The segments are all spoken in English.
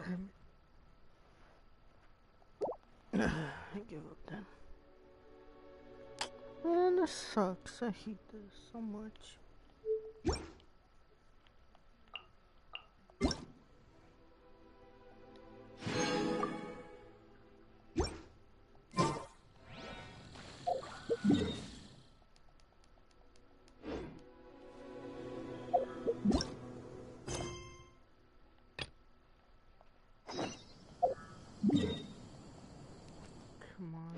I give up then. Man, this sucks. I hate this so much. Come on.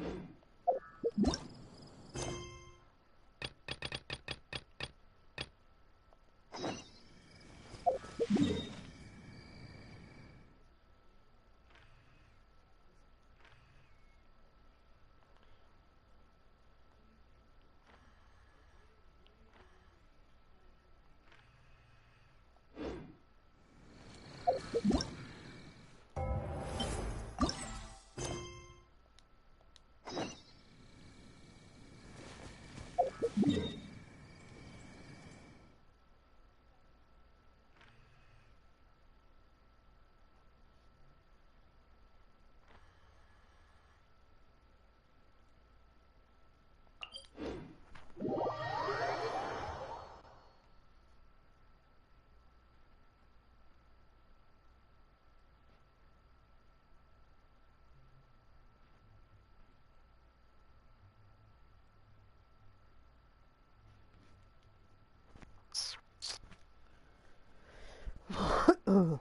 Ugh.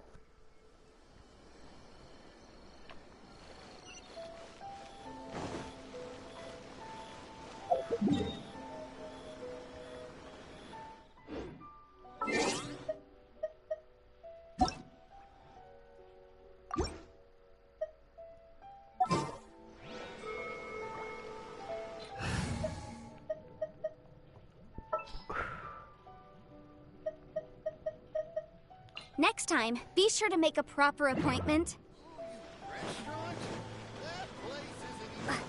Next time, be sure to make a proper appointment. Restaurant? That place isn't even...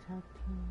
Tag team.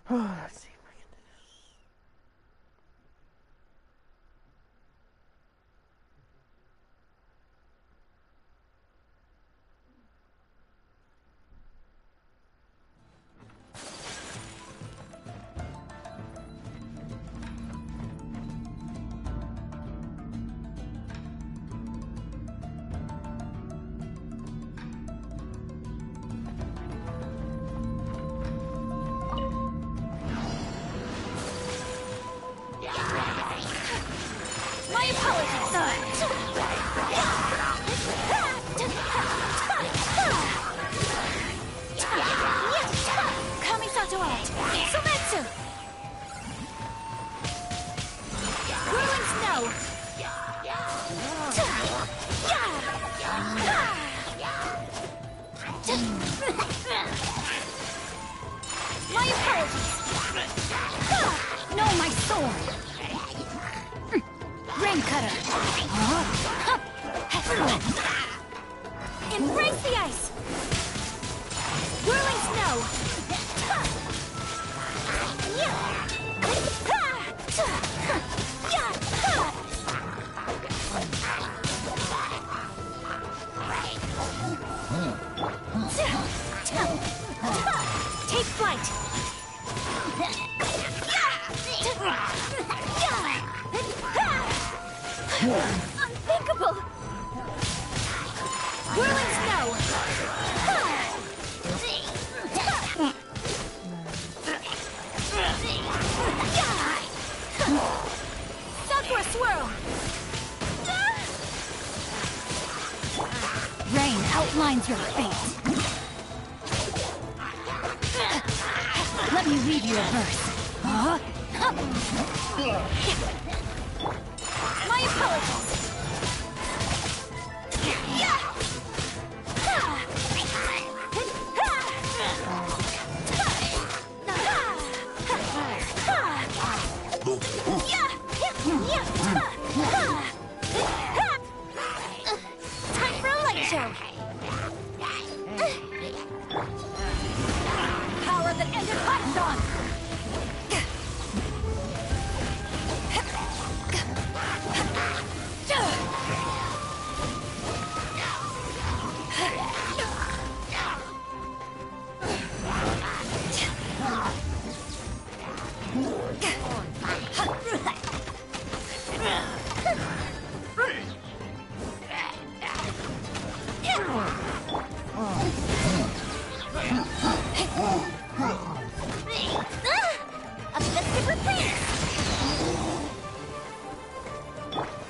Let's see if I can do this. My apologies. Kamisato out. Sometsu. Whirling snow. My apologies. No, my sword. Rain cutter. Embrace the ice. Whirling snow. Take flight. Unthinkable! Whirling snow! Sakura swirl! Rain outlines your fate. Let me read you a verse. My apologies. Time for a light show. Power that ended Python! Uplifted repair!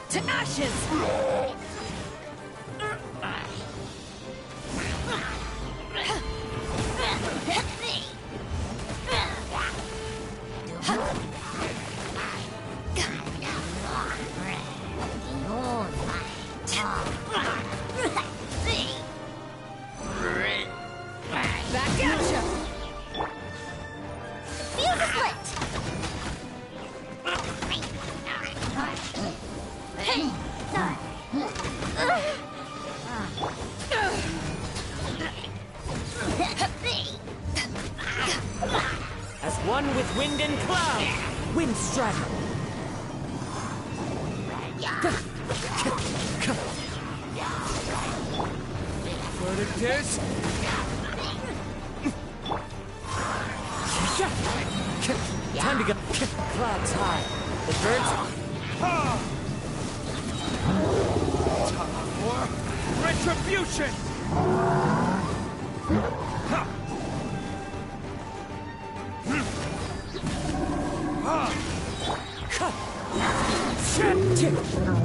To ashes! Back at ya! Feel the split! As one with wind and cloud, wind straddle. Verdict time to go. Clouds high. The birds. Time for retribution.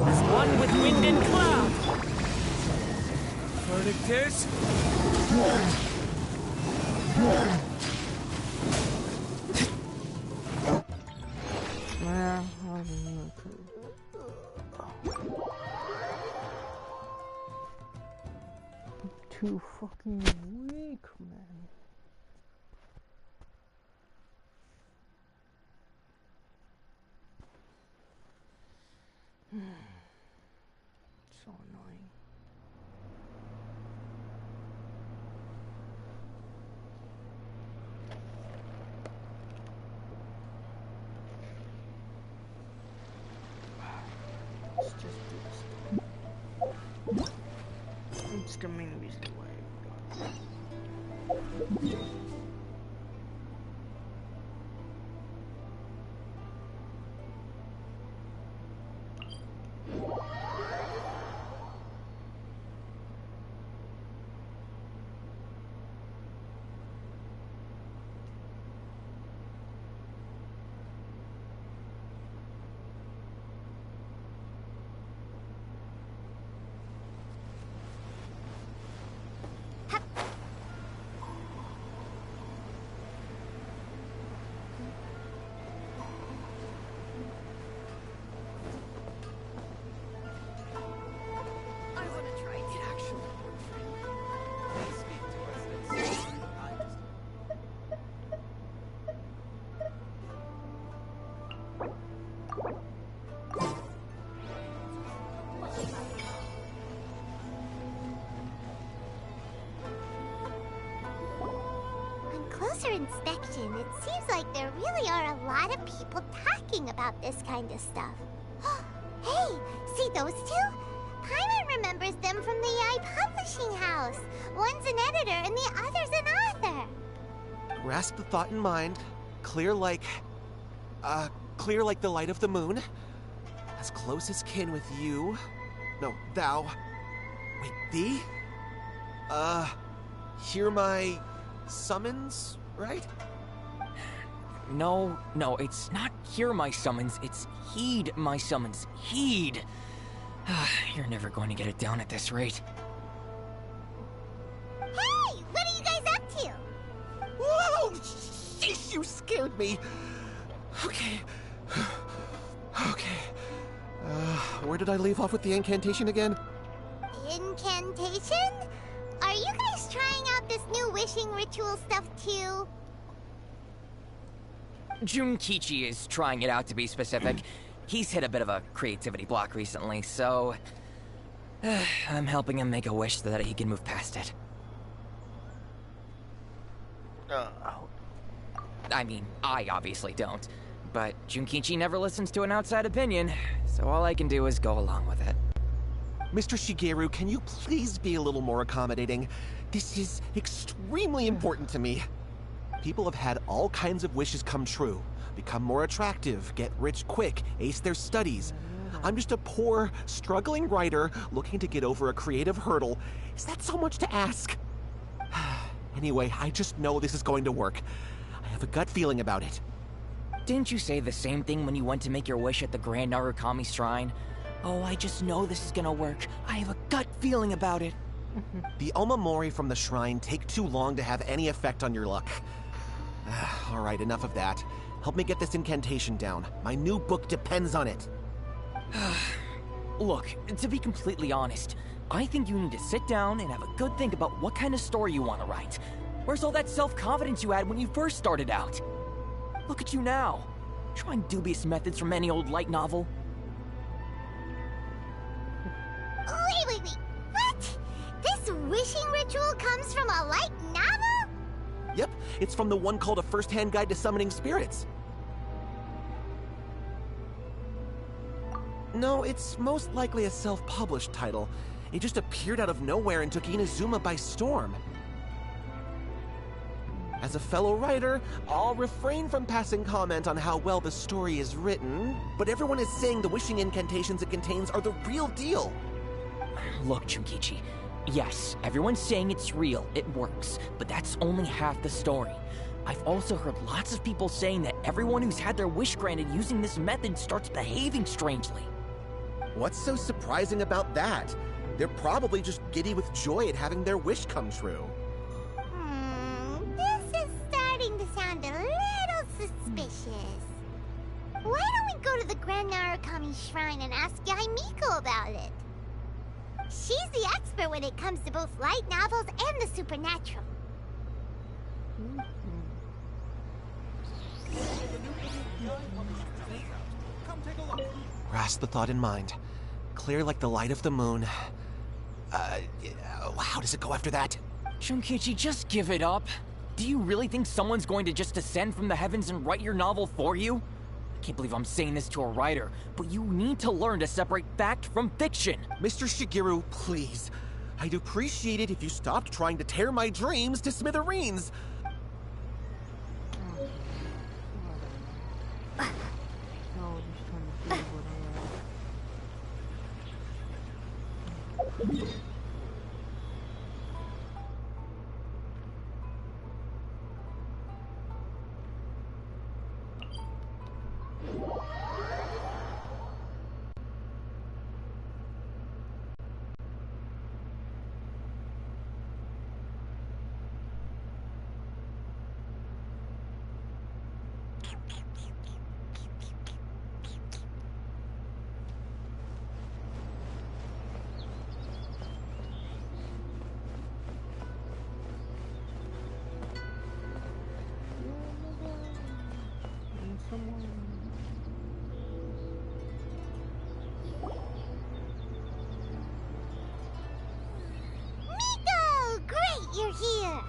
As one with wind and cloud. Verdict is. Too fucking weak, man. So annoying. Let's just do this. It's the main reason why I got it. closer inspection, it seems like there really are a lot of people talking about this kind of stuff. Hey, see those two? Paimon remembers them from the AI publishing house. One's an editor and the other's an author. Grasp the thought in mind. Clear like the light of the moon. As close as kin with you. No, thou. Wait, thee? Hear my summons, right? No, it's not hear my summons, it's heed my summons. Heed! You're never going to get it down at this rate. Hey! What are you guys up to? Whoa! Sheesh, you scared me! Okay. Where did I leave off with the incantation again? Incantation? Are you guys trying out this new wishing ritual stuff too? Junkichi is trying it out, to be specific. He's hit a bit of a creativity block recently, so... I'm helping him make a wish so that he can move past it. I mean, I obviously don't. But Junkichi never listens to an outside opinion, so all I can do is go along with it. Mr. Shigeru, can you please be a little more accommodating? This is extremely important to me. People have had all kinds of wishes come true. Become more attractive, get rich quick, ace their studies. I'm just a poor, struggling writer looking to get over a creative hurdle. Is that so much to ask? Anyway, I just know this is going to work. I have a gut feeling about it. Didn't you say the same thing when you went to make your wish at the Grand Narukami Shrine? Oh, I just know this is gonna work. I have a gut feeling about it. The Omamori from the shrine take too long to have any effect on your luck. Alright, enough of that. Help me get this incantation down. My new book depends on it. Look, to be completely honest, I think you need to sit down and have a good think about what kind of story you want to write. Where's all that self-confidence you had when you first started out? Look at you now, trying dubious methods from any old light novel. Wait. What? This wishing ritual comes from a light novel? Yep, it's from the one called A First-Hand Guide to Summoning Spirits. No, it's most likely a self-published title. It just appeared out of nowhere and took Inazuma by storm. As a fellow writer, I'll refrain from passing comment on how well the story is written, but everyone is saying the wishing incantations it contains are the real deal. Look, Junkichi, yes, everyone's saying it's real, it works, but that's only half the story. I've also heard lots of people saying that everyone who's had their wish granted using this method starts behaving strangely. What's so surprising about that? They're probably just giddy with joy at having their wish come true. This is starting to sound a little suspicious. Why don't we go to the Grand Narukami Shrine and ask Yai Miko about it? She's the expert when it comes to both light novels and the supernatural. Grasp the thought in mind. Clear like the light of the moon. How does it go after that? Junkichi, just give it up. Do you really think someone's going to just descend from the heavens and write your novel for you? I can't believe I'm saying this to a writer, but you need to learn to separate fact from fiction. Mr. Shigeru, please. I'd appreciate it if you stopped trying to tear my dreams to smithereens. Miko! Great, you're here!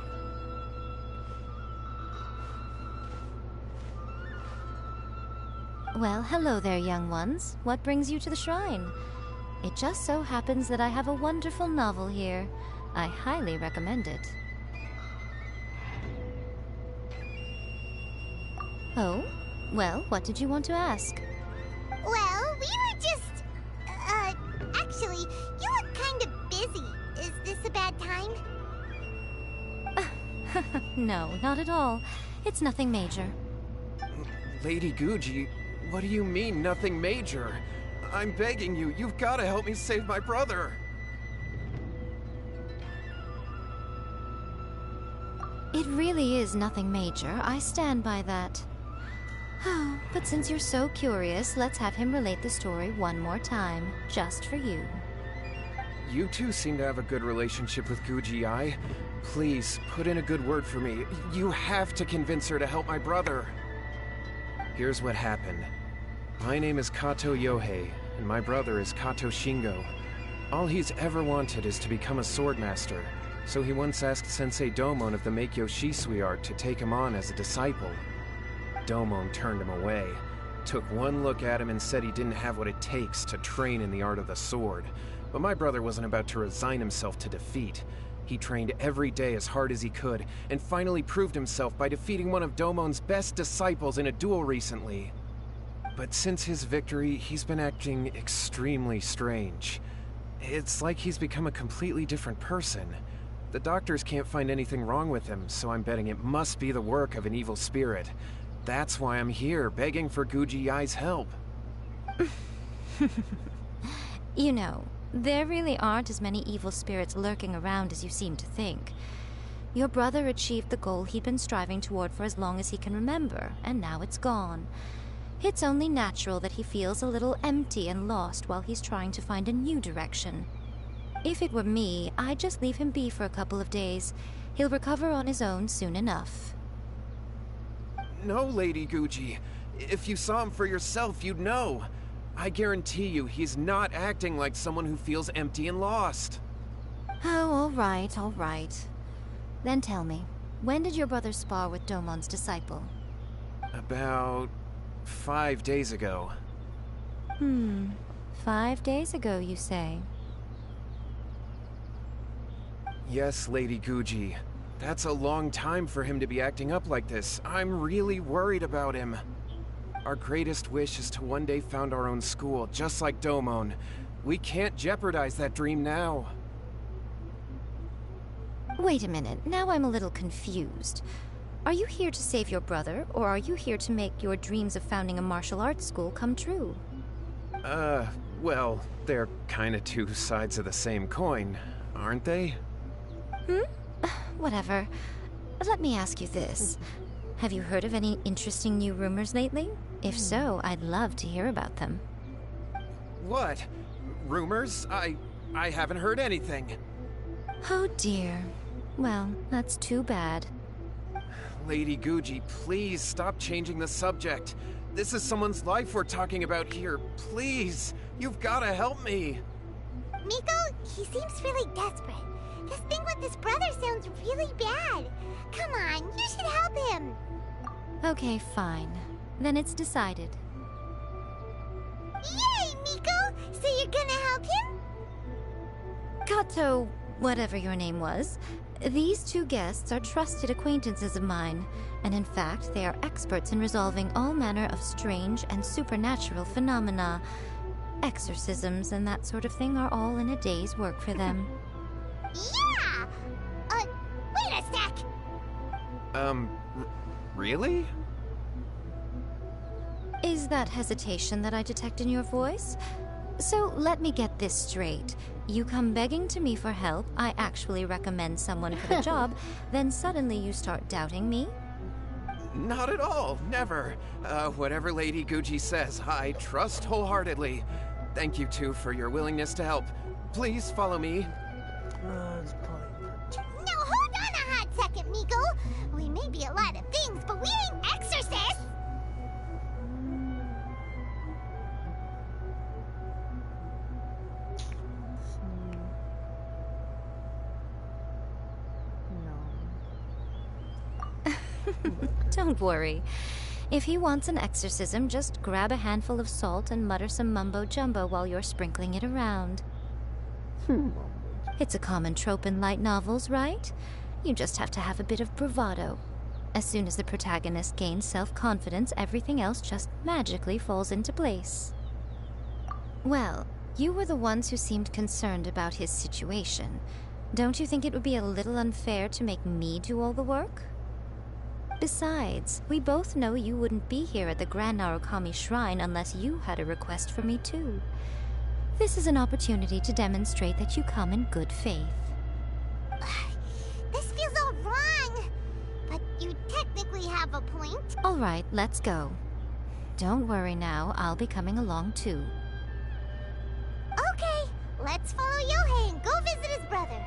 Well, hello there, young ones. What brings you to the shrine? It just so happens that I have a wonderful novel here. I highly recommend it. Oh? Well, what did you want to ask? Well, we were just... actually, you look kind of busy. Is this a bad time? No, not at all. It's nothing major. Lady Guji, what do you mean, nothing major? I'm begging you, you've got to help me save my brother. It really is nothing major. I stand by that. Oh, but since you're so curious, let's have him relate the story one more time, just for you. You two seem to have a good relationship with Guji-ai. Please, put in a good word for me. You have to convince her to help my brother. Here's what happened. My name is Kato Yohei, and my brother is Kato Shingo. All he's ever wanted is to become a swordmaster, so he once asked Sensei Domon of the Meikyo Shisui art to take him on as a disciple. Domon turned him away, took one look at him and said he didn't have what it takes to train in the art of the sword. But my brother wasn't about to resign himself to defeat. He trained every day as hard as he could, and finally proved himself by defeating one of Domon's best disciples in a duel recently. But since his victory, he's been acting extremely strange. It's like he's become a completely different person. The doctors can't find anything wrong with him, so I'm betting it must be the work of an evil spirit. That's why I'm here, begging for Guji Yai's help. You know, there really aren't as many evil spirits lurking around as you seem to think. Your brother achieved the goal he'd been striving toward for as long as he can remember, and now it's gone. It's only natural that he feels a little empty and lost while he's trying to find a new direction. If it were me, I'd just leave him be for a couple of days. He'll recover on his own soon enough. No, Lady Guji. If you saw him for yourself, you'd know. I guarantee you, he's not acting like someone who feels empty and lost. Oh, all right. Then tell me, when did your brother spar with Domon's disciple? About 5 days ago. 5 days ago, you say? Yes, Lady Guji. That's a long time for him to be acting up like this. I'm really worried about him. Our greatest wish is to one day found our own school, just like Domon. We can't jeopardize that dream now. Wait a minute, now I'm a little confused. Are you here to save your brother, or are you here to make your dreams of founding a martial arts school come true? Well, they're kinda two sides of the same coin, aren't they? Whatever. Let me ask you this. Have you heard of any interesting new rumors lately? If so, I'd love to hear about them. What? Rumors? I haven't heard anything. Oh dear. Well, that's too bad. Lady Guji, please stop changing the subject. This is someone's life we're talking about here. Please, you've gotta help me. Miko, he seems really desperate. This thing with his brother sounds really bad. Come on, you should help him. Okay, fine. Then it's decided. Yay, Miko! So you're gonna help him? Kato, whatever your name was, these two guests are trusted acquaintances of mine, and in fact, they are experts in resolving all manner of strange and supernatural phenomena. Exorcisms and that sort of thing are all in a day's work for them. Yeah! Wait a sec! Really? Is that hesitation that I detect in your voice? So let me get this straight. You come begging to me for help, I actually recommend someone for the job, then suddenly you start doubting me? Not at all, never. Whatever Lady Guji says, I trust wholeheartedly. Thank you two for your willingness to help. Please follow me. It's probably pretty. No, hold on a hot second, Miko. We may be a lot of things, but we ain't exorcists! Don't worry. If he wants an exorcism, just grab a handful of salt and mutter some mumbo-jumbo while you're sprinkling it around. It's a common trope in light novels, right? You just have to have a bit of bravado. As soon as the protagonist gains self-confidence, everything else just magically falls into place. Well, you were the ones who seemed concerned about his situation. Don't you think it would be a little unfair to make me do all the work? Besides, we both know you wouldn't be here at the Grand Narukami Shrine unless you had a request for me too. This is an opportunity to demonstrate that you come in good faith. This feels all wrong. But you technically have a point. All right, let's go. Don't worry now, I'll be coming along too. Okay, let's follow Yohei and go visit his brother.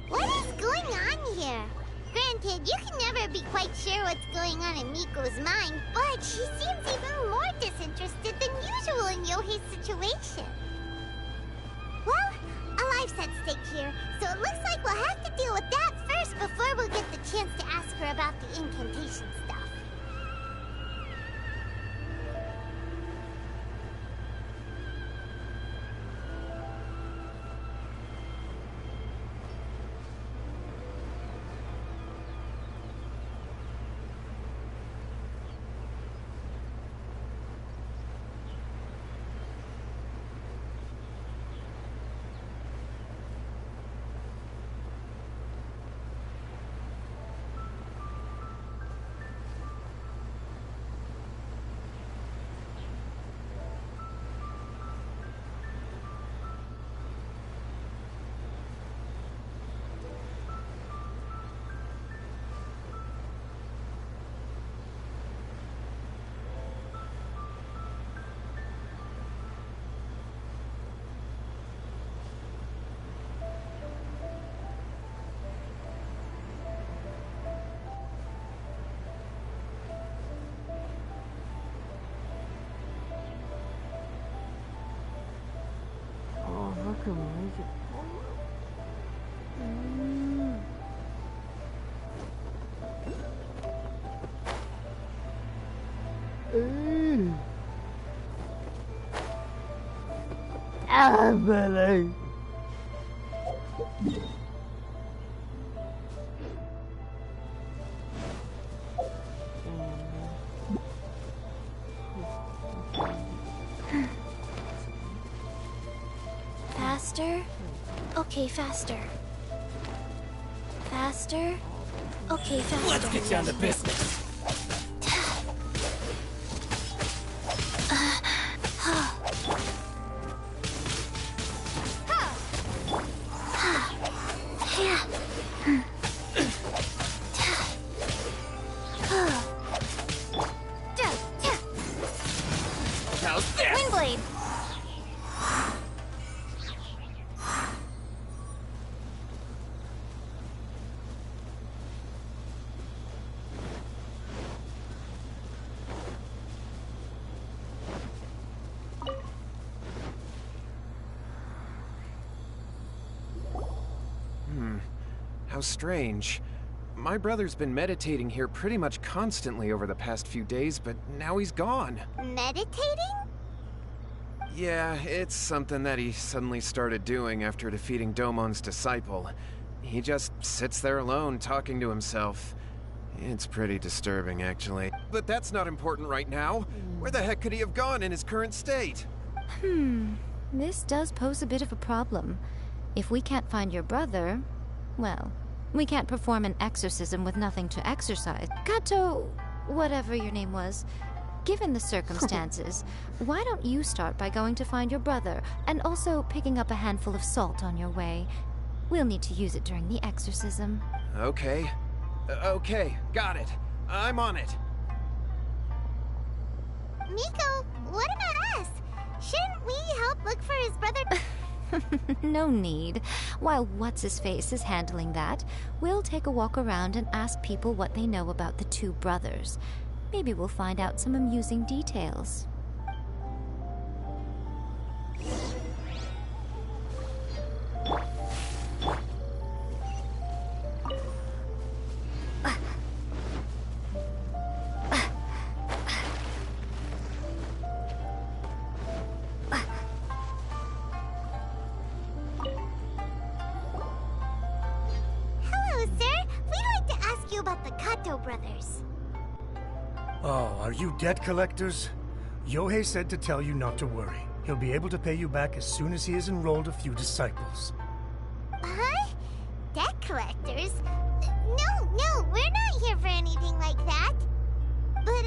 What is going on here? Granted, you can never be quite sure what's going on in Miko's mind, but she seems even more disinterested than usual in Yohei's situation. Well, a life's at stake here, so it looks like we'll have to deal with that first before we'll get the chance to ask her about the incantation stuff. Oh, look at music. Ah, Billy. Faster? Okay, faster. Faster? Okay, faster. Let's get down to business. How's this? Windblade! How strange. My brother's been meditating here pretty much constantly over the past few days, but now he's gone. Meditating? Yeah, it's something that he suddenly started doing after defeating Domon's disciple. He just sits there alone, talking to himself. It's pretty disturbing, actually. But that's not important right now. Where the heck could he have gone in his current state? This does pose a bit of a problem. If we can't find your brother, well, we can't perform an exorcism with nothing to exorcise. Kato, whatever your name was, given the circumstances, why don't you start by going to find your brother, and also picking up a handful of salt on your way? We'll need to use it during the exorcism. Okay. Okay, got it. I'm on it. Miko, what about us? Shouldn't we help look for his brother? No need. While What's-His-Face is handling that, we'll take a walk around and ask people what they know about the two brothers. Maybe we'll find out some amusing details. About the Kato brothers. Oh, are you debt collectors? Yohei said to tell you not to worry. He'll be able to pay you back as soon as he has enrolled a few disciples. Huh? Debt collectors? No, we're not here for anything like that. But,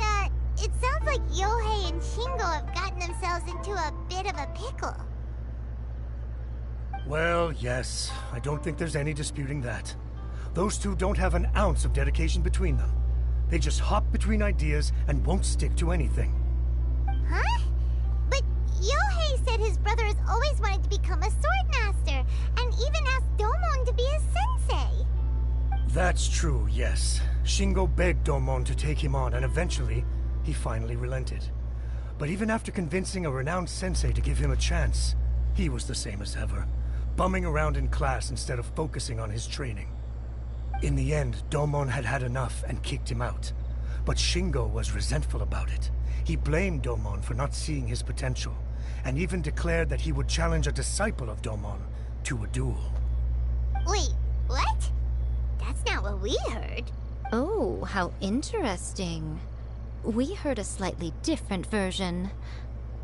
it sounds like Yohei and Shingo have gotten themselves into a bit of a pickle. Well, yes. I don't think there's any disputing that. Those two don't have an ounce of dedication between them. They just hop between ideas and won't stick to anything. Huh? But Yohei said his brother has always wanted to become a sword master, and even asked Domon to be his sensei. That's true, yes. Shingo begged Domon to take him on, and eventually, he finally relented. But even after convincing a renowned sensei to give him a chance, he was the same as ever, bumming around in class instead of focusing on his training. In the end, Domon had had enough and kicked him out. But Shingo was resentful about it. He blamed Domon for not seeing his potential, and even declared that he would challenge a disciple of Domon to a duel. Wait, what? That's not what we heard. Oh, how interesting. We heard a slightly different version.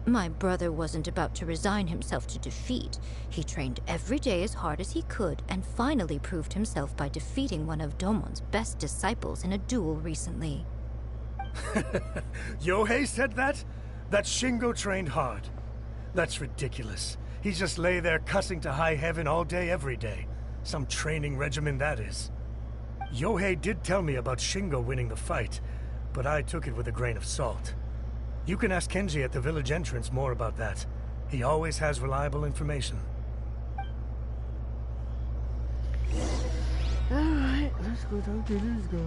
My brother wasn't about to resign himself to defeat. He trained every day as hard as he could and finally proved himself by defeating one of Domon's best disciples in a duel recently. Yohei said that? That Shingo trained hard. That's ridiculous. He just lay there cussing to high heaven all day every day. Some training regimen, that is. Yohei did tell me about Shingo winning the fight, but I took it with a grain of salt. You can ask Kenji at the village entrance more about that. He always has reliable information. Alright, let's go talk to this guy.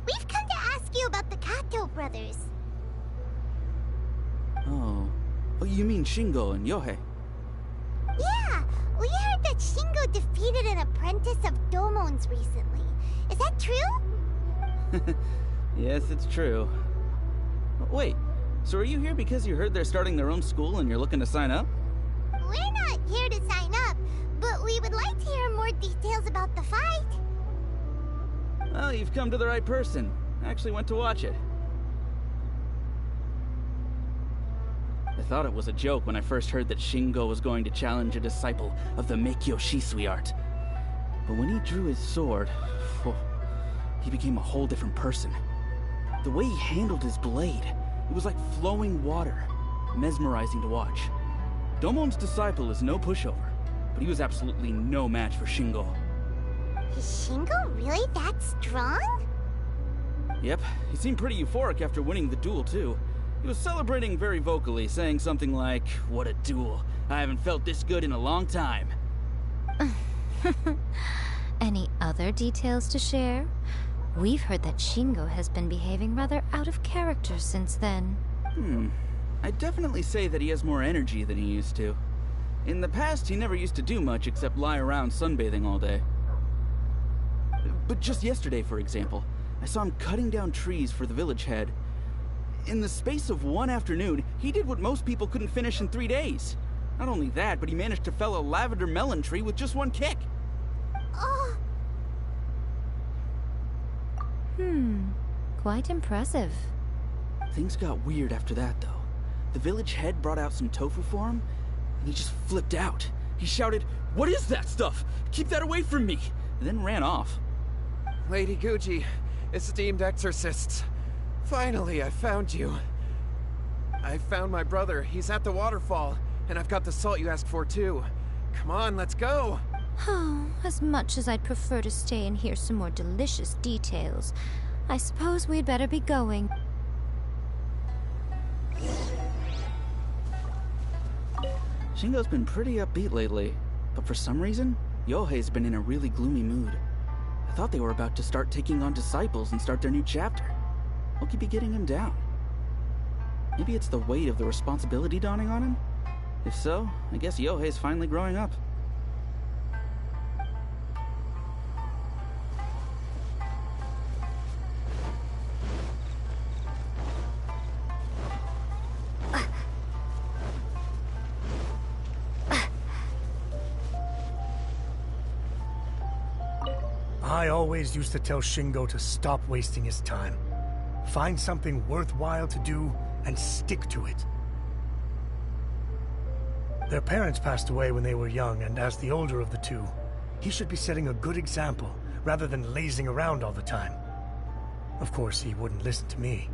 We've come to ask you about the Kato brothers. Oh, you mean Shingo and Yohei? Yeah, we heard that Shingo defeated an apprentice of Domon's recently. Is that true? Yes, it's true. Wait, so are you here because you heard they're starting their own school and you're looking to sign up? We're not here to sign up, but we would like to hear more details about the fight. Well, you've come to the right person. I actually went to watch it. I thought it was a joke when I first heard that Shingo was going to challenge a disciple of the Miko Shisui art. But when he drew his sword, he became a whole different person. The way he handled his blade, it was like flowing water, mesmerizing to watch. Domon's disciple is no pushover, but he was absolutely no match for Shingo. Is Shingo really that strong? Yep, he seemed pretty euphoric after winning the duel, too. He was celebrating very vocally, saying something like, "What a duel. I haven't felt this good in a long time." Any other details to share? We've heard that Shingo has been behaving rather out of character since then. I'd definitely say that he has more energy than he used to. In the past, he never used to do much except lie around sunbathing all day. But just yesterday, for example, I saw him cutting down trees for the village head. In the space of one afternoon, he did what most people couldn't finish in 3 days. Not only that, but he managed to fell a lavender melon tree with just one kick. Oh. Quite impressive. Things got weird after that, though. The village head brought out some tofu for him, and he just flipped out. He shouted, "What is that stuff? Keep that away from me!" and then ran off. Lady Guji, esteemed exorcists. Finally, I found you. I found my brother. He's at the waterfall, and I've got the salt you asked for, too. Come on, let's go! Oh, as much as I'd prefer to stay and hear some more delicious details, I suppose we'd better be going. Shingo's been pretty upbeat lately, but for some reason, Yohei's been in a really gloomy mood. I thought they were about to start taking on disciples and start their new chapter. What could be getting him down? Maybe it's the weight of the responsibility dawning on him? If so, I guess Yohei's finally growing up. I always used to tell Shingo to stop wasting his time. Find something worthwhile to do and stick to it. Their parents passed away when they were young, and as the older of the two, he should be setting a good example rather than lazing around all the time. Of course, he wouldn't listen to me.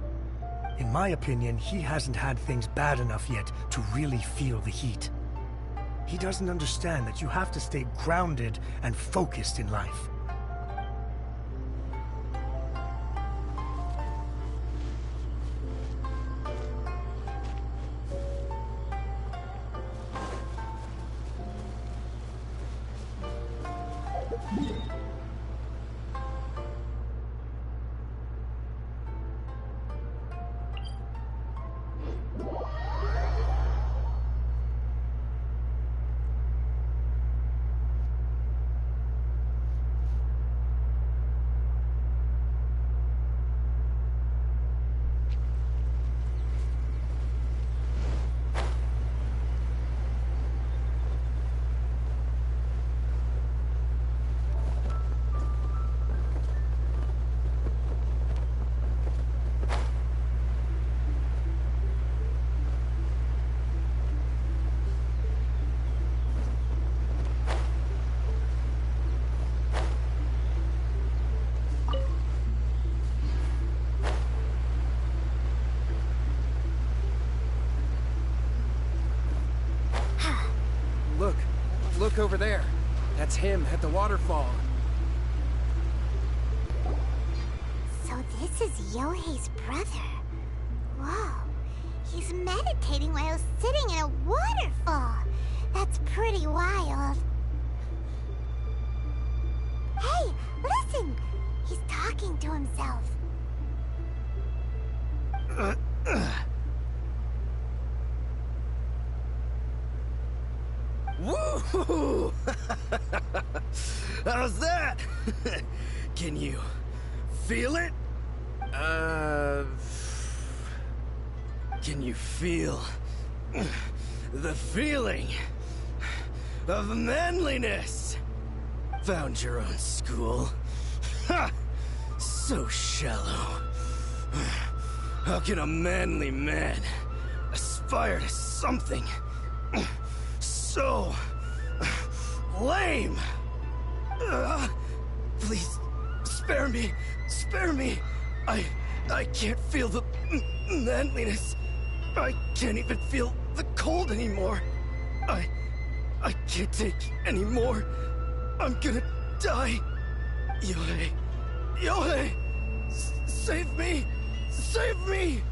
In my opinion, he hasn't had things bad enough yet to really feel the heat. He doesn't understand that you have to stay grounded and focused in life. Look over there. That's him at the waterfall. So this is Yohei's brother. Whoa. He's meditating while sitting in a waterfall. That's pretty wild. Hey, listen! He's talking to himself. Woo! How's that? Can you feel it? Can you feel the feeling of manliness? Found your own school? Ha! So shallow. How can a manly man aspire to something so lame? Please, spare me. Spare me. I can't feel the manliness. I can't even feel the cold anymore. I can't take any more. I'm gonna die. Yohei. Yohei! Save me! Save me!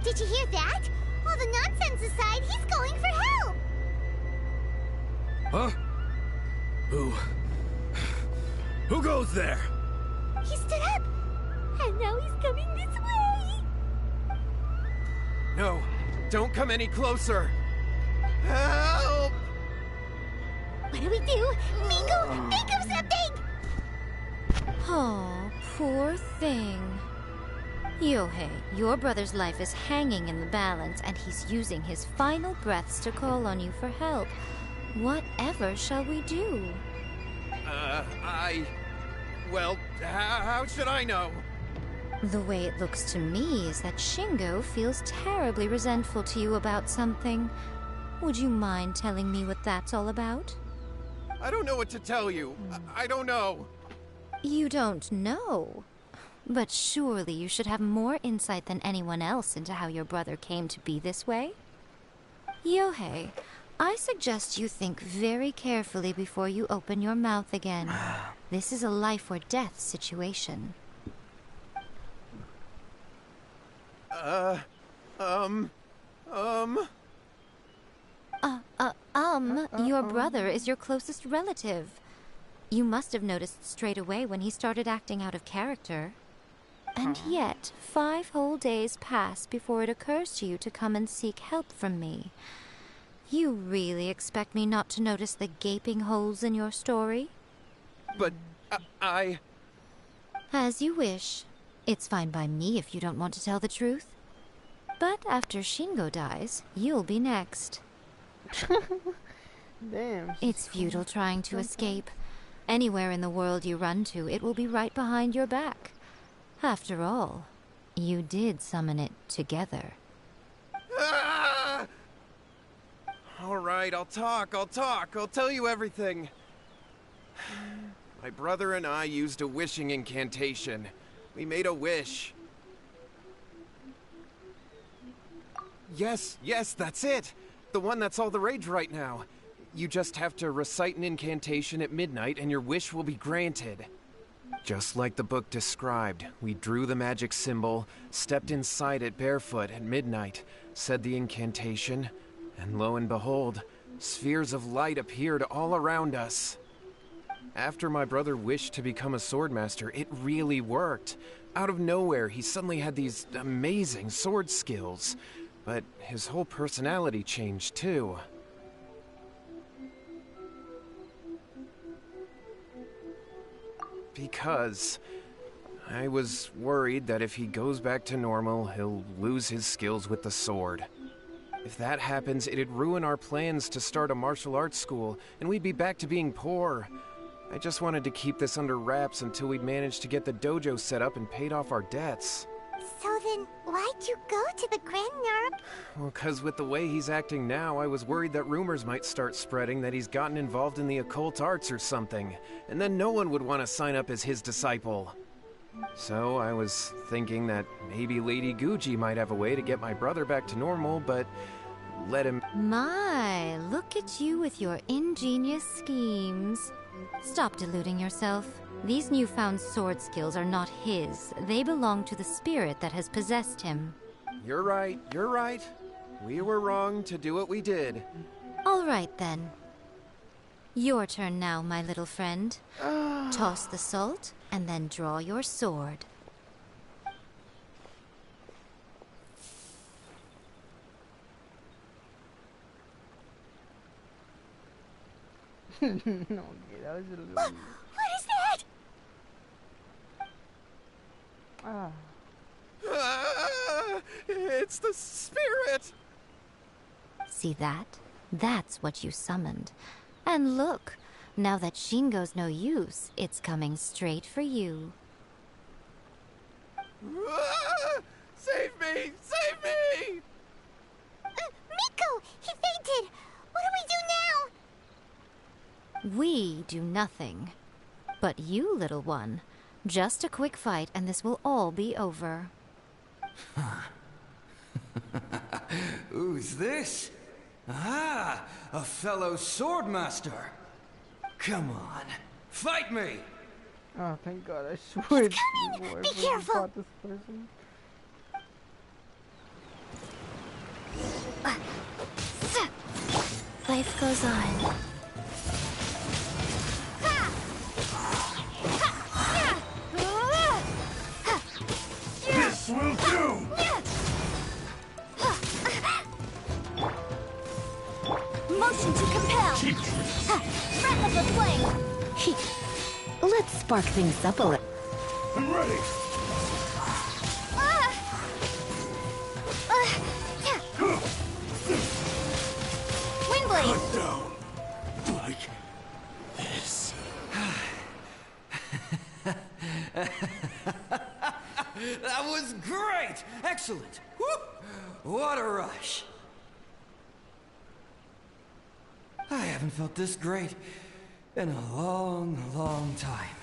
Did you hear that? All the nonsense aside, he's going for help! Huh? Who goes there? He stood up! And now he's coming this way! No, don't come any closer. Help! What do we do? Miko, think of something! Oh, poor thing. Yohei, your brother's life is hanging in the balance, and he's using his final breaths to call on you for help. Whatever shall we do? Well, how should I know? The way it looks to me is that Shingo feels terribly resentful to you about something. Would you mind telling me what that's all about? I don't know what to tell you. I don't know. You don't know? But surely you should have more insight than anyone else into how your brother came to be this way? Yohei, I suggest you think very carefully before you open your mouth again. This is a life or death situation. Your brother is your closest relative. You must have noticed straight away when he started acting out of character. And yet, 5 whole days pass before it occurs to you to come and seek help from me. You really expect me not to notice the gaping holes in your story? But, As you wish. It's fine by me if you don't want to tell the truth. But after Shingo dies, you'll be next. Damn. It's futile trying to escape. Anywhere in the world you run to, it will be right behind your back. After all, you did summon it together. All right, I'll talk. I'll tell you everything. My brother and I used a wishing incantation. We made a wish. Yes, that's it. The one that's all the rage right now. You just have to recite an incantation at midnight and your wish will be granted. Just like the book described, we drew the magic symbol, stepped inside it barefoot at midnight, said the incantation, and lo and behold, spheres of light appeared all around us. After my brother wished to become a swordmaster, it really worked. Out of nowhere, he suddenly had these amazing sword skills. But his whole personality changed too. Because I was worried that if he goes back to normal, he'll lose his skills with the sword. If that happens, it'd ruin our plans to start a martial arts school, and we'd be back to being poor. I just wanted to keep this under wraps until we'd managed to get the dojo set up and paid off our debts. So then, why'd you go to the Grand Nerp? Well, 'cause with the way he's acting now, I was worried that rumors might start spreading that he's gotten involved in the occult arts or something, and then no one would want to sign up as his disciple. So I was thinking that maybe Lady Guji might have a way to get my brother back to normal, but let him... My, look at you with your ingenious schemes. Stop deluding yourself. These newfound sword skills are not his. They belong to the spirit that has possessed him. You're right, you're right. We were wrong to do what we did. All right, then. Your turn now, my little friend. Toss the salt, and then draw your sword. No, that was a little... What is that? It's the spirit! See that? That's what you summoned. And look, now that Shingo's no use, it's coming straight for you. Save me! Save me! Miko! He fainted! What do we do now? We do nothing. But you, little one, just a quick fight and this will all be over. Who's this? Ah, a fellow swordmaster. Come on, fight me! Oh, thank God, I swear it's coming! Be careful! This person. Life goes on. This will do! Motion to compel! Breath of the flame! Let's spark things up a little. I'm ready! Windblade! Cut down! Like this. That was great! Excellent! Woo! What a rush! I haven't felt this great in a long, long time.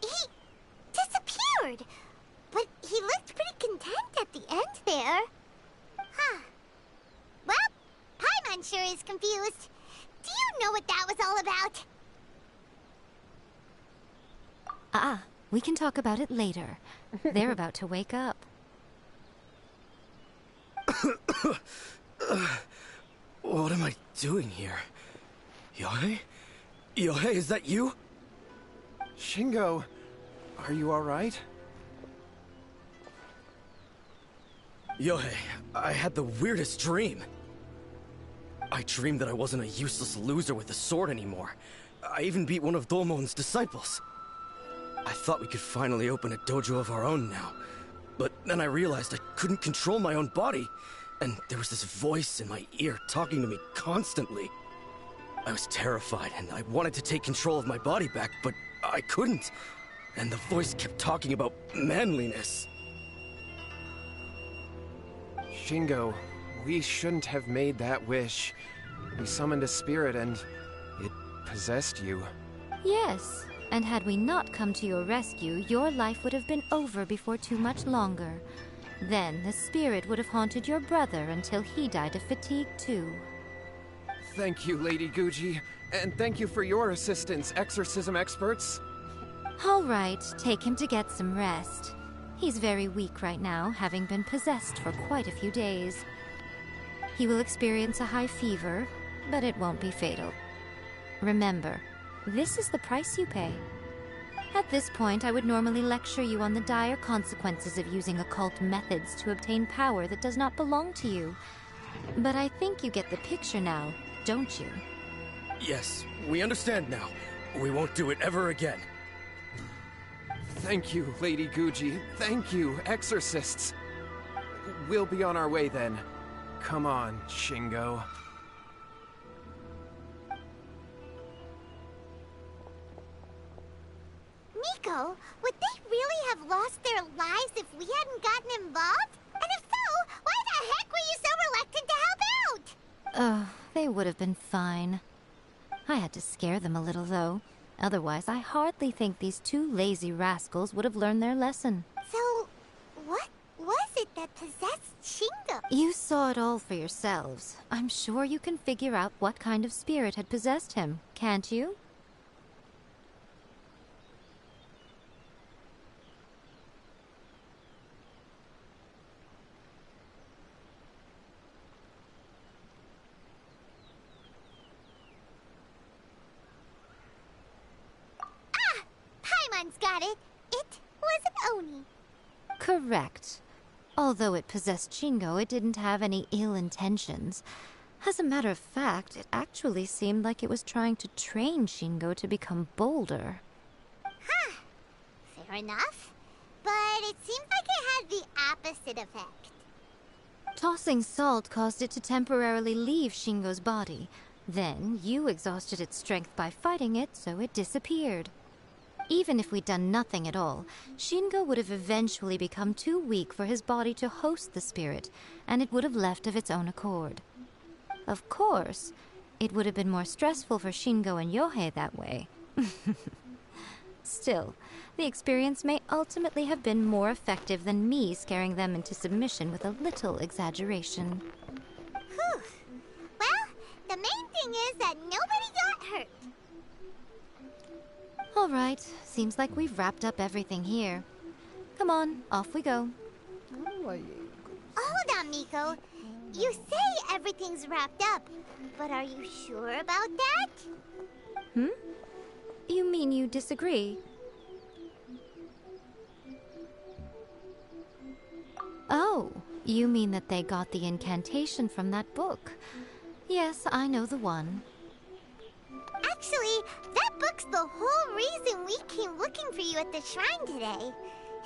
He disappeared! But he looked pretty content at the end there. Huh. Well, Paimon sure is confused. Do you know what that was all about? We can talk about it later. They're about to wake up. What am I doing here? Yohei? Yohei, is that you? Shingo, are you alright? Yohei, I had the weirdest dream. I dreamed that I wasn't a useless loser with a sword anymore. I even beat one of Domon's disciples. I thought we could finally open a dojo of our own now. But then I realized I couldn't control my own body. And there was this voice in my ear talking to me constantly. I was terrified and I wanted to take control of my body back, but I couldn't. And the voice kept talking about manliness. Shingo, we shouldn't have made that wish. We summoned a spirit and it possessed you. Yes, and had we not come to your rescue, your life would have been over before too much longer. Then the spirit would have haunted your brother until he died of fatigue too. Thank you, Lady Guji. And thank you for your assistance, exorcism experts. All right, take him to get some rest. He's very weak right now, having been possessed for quite a few days. He will experience a high fever, but it won't be fatal. Remember, this is the price you pay. At this point, I would normally lecture you on the dire consequences of using occult methods to obtain power that does not belong to you. But I think you get the picture now, don't you? Yes, we understand now. We won't do it ever again. Thank you, Lady Guji. Thank you, exorcists. We'll be on our way then. Come on, Shingo. Miko, would they really have lost their lives if we hadn't gotten involved? And if so, why the heck were you so reluctant to help out? They would have been fine. I had to scare them a little, though. Otherwise, I hardly think these two lazy rascals would have learned their lesson. So, what was it that possessed Shingo? You saw it all for yourselves. I'm sure you can figure out what kind of spirit had possessed him, can't you? Paimon's got it. It was an Oni. Correct. Although it possessed Shingo, it didn't have any ill intentions. As a matter of fact, it actually seemed like it was trying to train Shingo to become bolder. Huh. Fair enough. But it seems like it had the opposite effect. Tossing salt caused it to temporarily leave Shingo's body. Then, you exhausted its strength by fighting it, so it disappeared. Even if we'd done nothing at all, Shingo would have eventually become too weak for his body to host the spirit, and it would have left of its own accord. Of course, it would have been more stressful for Shingo and Yohei that way. Still, the experience may ultimately have been more effective than me scaring them into submission with a little exaggeration. Whew. Well, the main thing is that nobody got hurt. All right, seems like we've wrapped up everything here. Come on, off we go. Hold on, Miko. You say everything's wrapped up, but are you sure about that? You mean you disagree? Oh, you mean that they got the incantation from that book. Yes, I know the one. Actually, that book's the whole reason we came looking for you at the shrine today.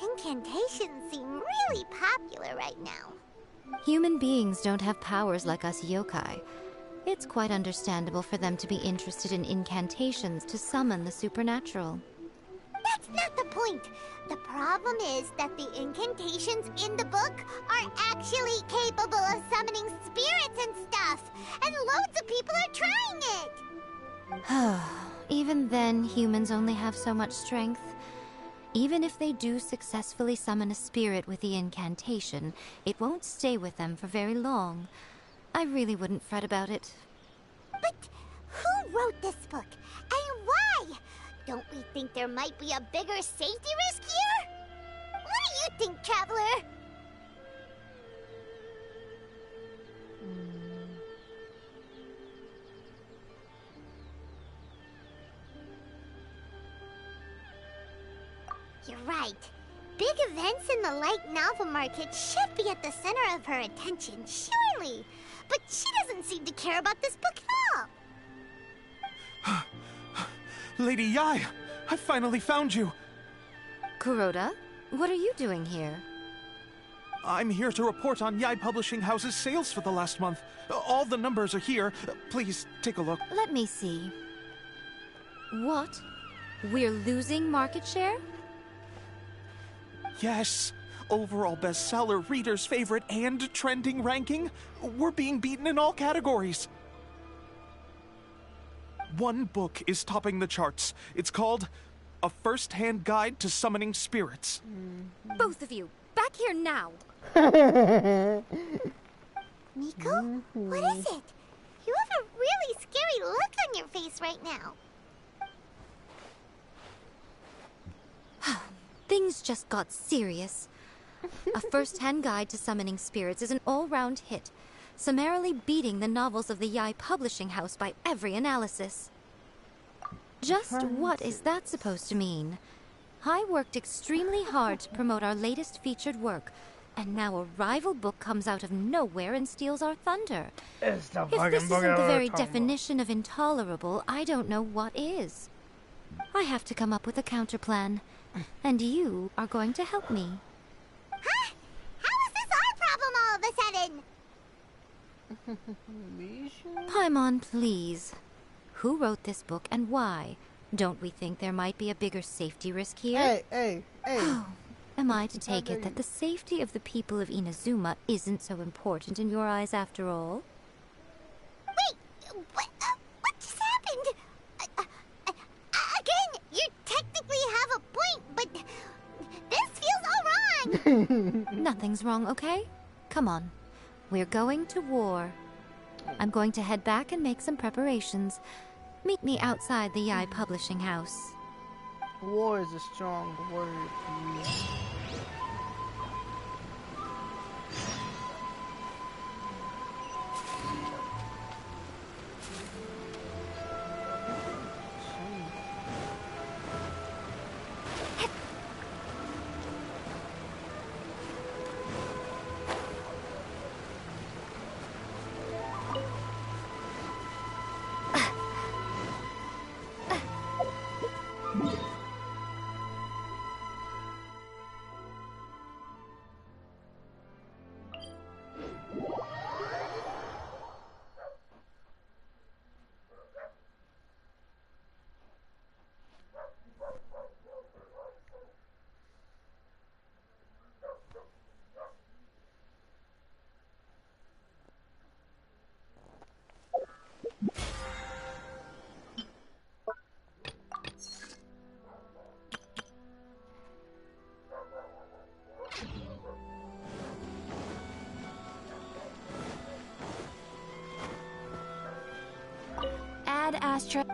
Incantations seem really popular right now. Human beings don't have powers like us yokai. It's quite understandable for them to be interested in incantations to summon the supernatural. That's not the point. The problem is that the incantations in the book are actually capable of summoning spirits and stuff, and loads of people are trying it. Even then, humans only have so much strength. Even if they do successfully summon a spirit with the incantation, it won't stay with them for very long. I really wouldn't fret about it. But who wrote this book? And why? Don't we think there might be a bigger safety risk here? What do you think, Traveler? You're right. Big events in the light novel market should be at the center of her attention, surely. But she doesn't seem to care about this book at all. Lady Yai, I finally found you. Kuroda, what are you doing here? I'm here to report on Yai Publishing House's sales for the last month. All the numbers are here. Please take a look. Let me see. What? We're losing market share? Yes. Overall bestseller, reader's favorite, and trending ranking. We're being beaten in all categories. One book is topping the charts. It's called A First-Hand Guide to Summoning Spirits. Both of you, back back here now! Miko? What is it? You have a really scary look on your face right now. Things just got serious. A first-hand guide to summoning spirits is an all-round hit, summarily beating the novels of the Yai Publishing House by every analysis. Just what is that supposed to mean? I worked extremely hard to promote our latest featured work, and now a rival book comes out of nowhere and steals our thunder. If this isn't the very definition of intolerable, I don't know what is. I have to come up with a counterplan, and you are going to help me. Huh? How is this our problem all of a sudden? Paimon, please. Who wrote this book and why? Don't we think there might be a bigger safety risk here? Hey. Oh, am I to take it that the safety of the people of Inazuma isn't so important in your eyes after all? Wait, what just happened? Again, you technically have a point, but this feels all wrong. Nothing's wrong, okay? Come on. We're going to war. I'm going to head back and make some preparations. Meet me outside the Yai Publishing House. War is a strong word for you. Ad Astra.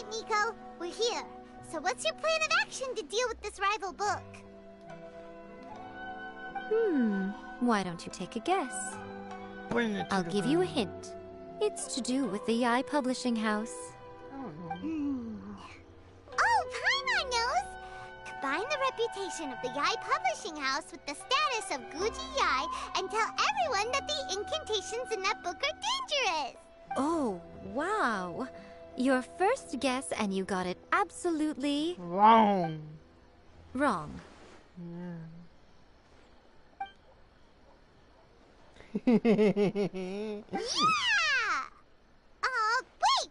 Miko, we're here. So what's your plan of action to deal with this rival book? Why don't you take a guess? Bring it to I'll the give you a ground. hint. It's to do with the Yai Publishing House. Oh, Paimon knows! Combine the reputation of the Yai Publishing House with the status of Guji Yai and tell everyone that the incantations in that book are dangerous! Oh, wow. Your first guess and you got it absolutely... Wrong. wrong. Yeah! Wait!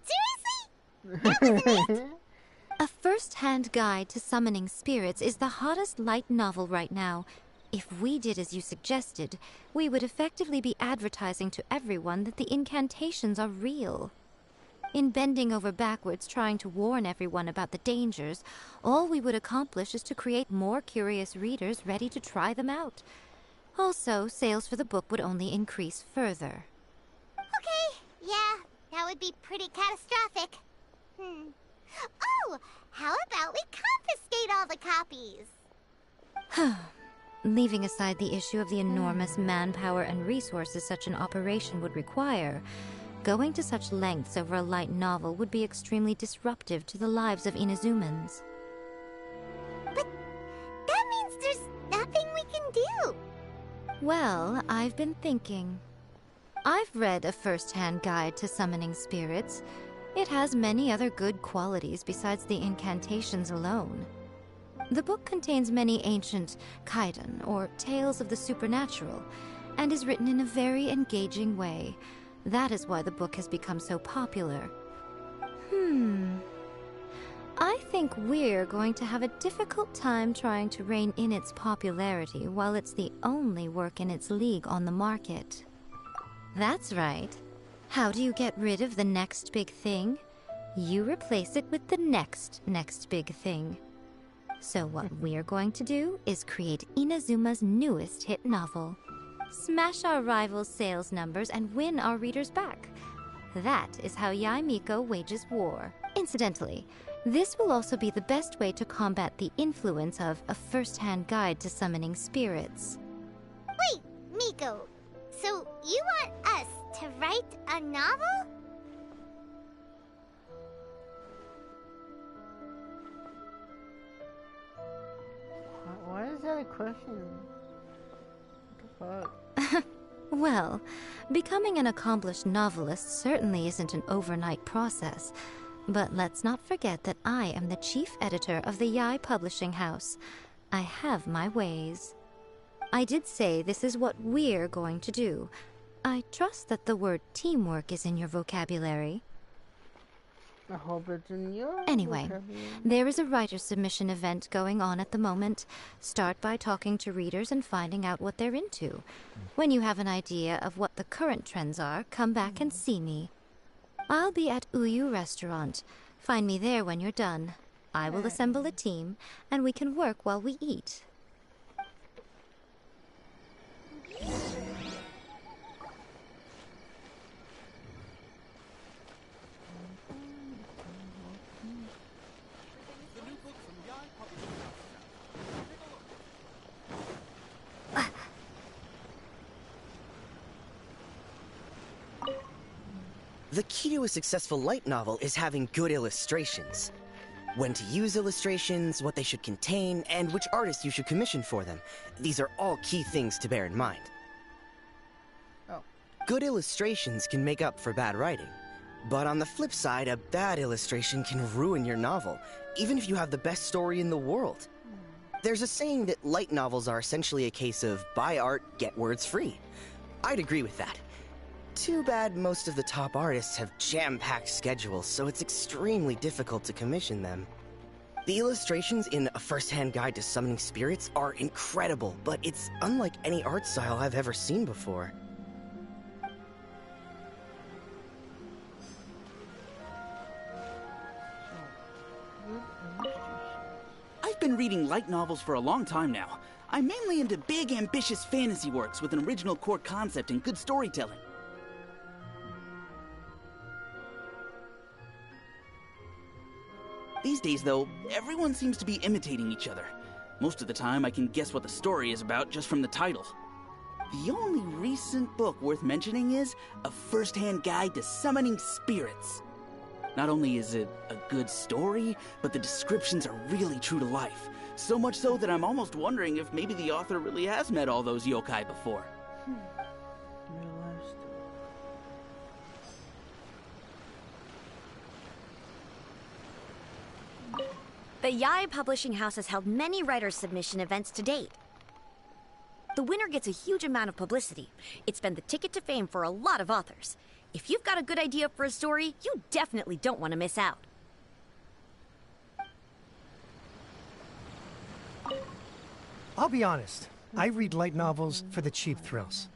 Seriously? That wasn't it? A first-hand guide to summoning spirits is the hottest light novel right now. If we did as you suggested, we would effectively be advertising to everyone that the incantations are real. In bending over backwards trying to warn everyone about the dangers, all we would accomplish is to create more curious readers ready to try them out. Also, sales for the book would only increase further. Okay, yeah, that would be pretty catastrophic. Oh, how about we confiscate all the copies? Leaving aside the issue of the enormous manpower and resources such an operation would require, going to such lengths over a light novel would be extremely disruptive to the lives of Inazumans. But that means there's nothing we can do. Well, I've been thinking. I've read a first-hand guide to summoning spirits, It has many other good qualities besides the incantations alone. The book contains many ancient kaiden, or tales of the supernatural, and is written in a very engaging way. That is why the book has become so popular. I think we're going to have a difficult time trying to rein in its popularity while it's the only work in its league on the market. That's right. How do you get rid of the next big thing? You replace it with the next big thing. So what we're going to do is create Inazuma's newest hit novel. Smash our rivals' sales numbers and win our readers back. That is how Miko wages war. Incidentally, this will also be the best way to combat the influence of a first-hand guide to summoning spirits. Wait, Miko. So you want us to write a novel? Why is that a question? What the fuck? Well, becoming an accomplished novelist certainly isn't an overnight process. But let's not forget that I am the chief editor of the Yae Publishing House. I have my ways. I did say this is what we're going to do. I trust that the word teamwork is in your vocabulary. I hope it's in your Anyway, vocabulary. there is a writer submission event going on at the moment. Start by talking to readers and finding out what they're into. When you have an idea of what the current trends are, come back and see me. I'll be at Uyu Restaurant. Find me there when you're done. I will assemble a team, and we can work while we eat. The key to a successful light novel is having good illustrations. When to use illustrations, what they should contain, and which artists you should commission for them. These are all key things to bear in mind. Oh. Good illustrations can make up for bad writing. But on the flip side, a bad illustration can ruin your novel, even if you have the best story in the world. There's a saying that light novels are essentially a case of buy art, get words free. I'd agree with that. Too bad most of the top artists have jam-packed schedules, so it's extremely difficult to commission them. The illustrations in A First-Hand Guide to Summoning Spirits are incredible, but it's unlike any art style I've ever seen before. I've been reading light novels for a long time now. I'm mainly into big, ambitious fantasy works with an original core concept and good storytelling. These days, though, everyone seems to be imitating each other. Most of the time, I can guess what the story is about just from the title. The only recent book worth mentioning is A First-Hand Guide to Summoning Spirits. Not only is it a good story, but the descriptions are really true to life. So much so that I'm almost wondering if maybe the author really has met all those yokai before. The Yae Publishing House has held many writer submission events to date. The winner gets a huge amount of publicity. It's been the ticket to fame for a lot of authors. If you've got a good idea for a story, you definitely don't want to miss out. I'll be honest. I read light novels for the cheap thrills.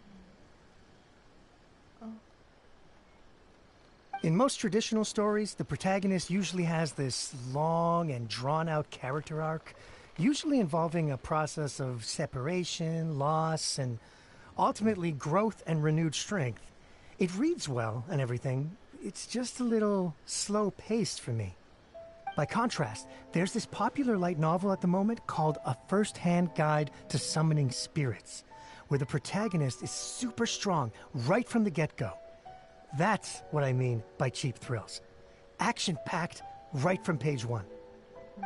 In most traditional stories, the protagonist usually has this long and drawn-out character arc, usually involving a process of separation, loss, and ultimately growth and renewed strength. It reads well and everything. It's just a little slow-paced for me. By contrast, there's this popular light novel at the moment called A First-Hand Guide to Summoning Spirits, where the protagonist is super strong right from the get-go. That's what I mean by cheap thrills. Action-packed right from page one.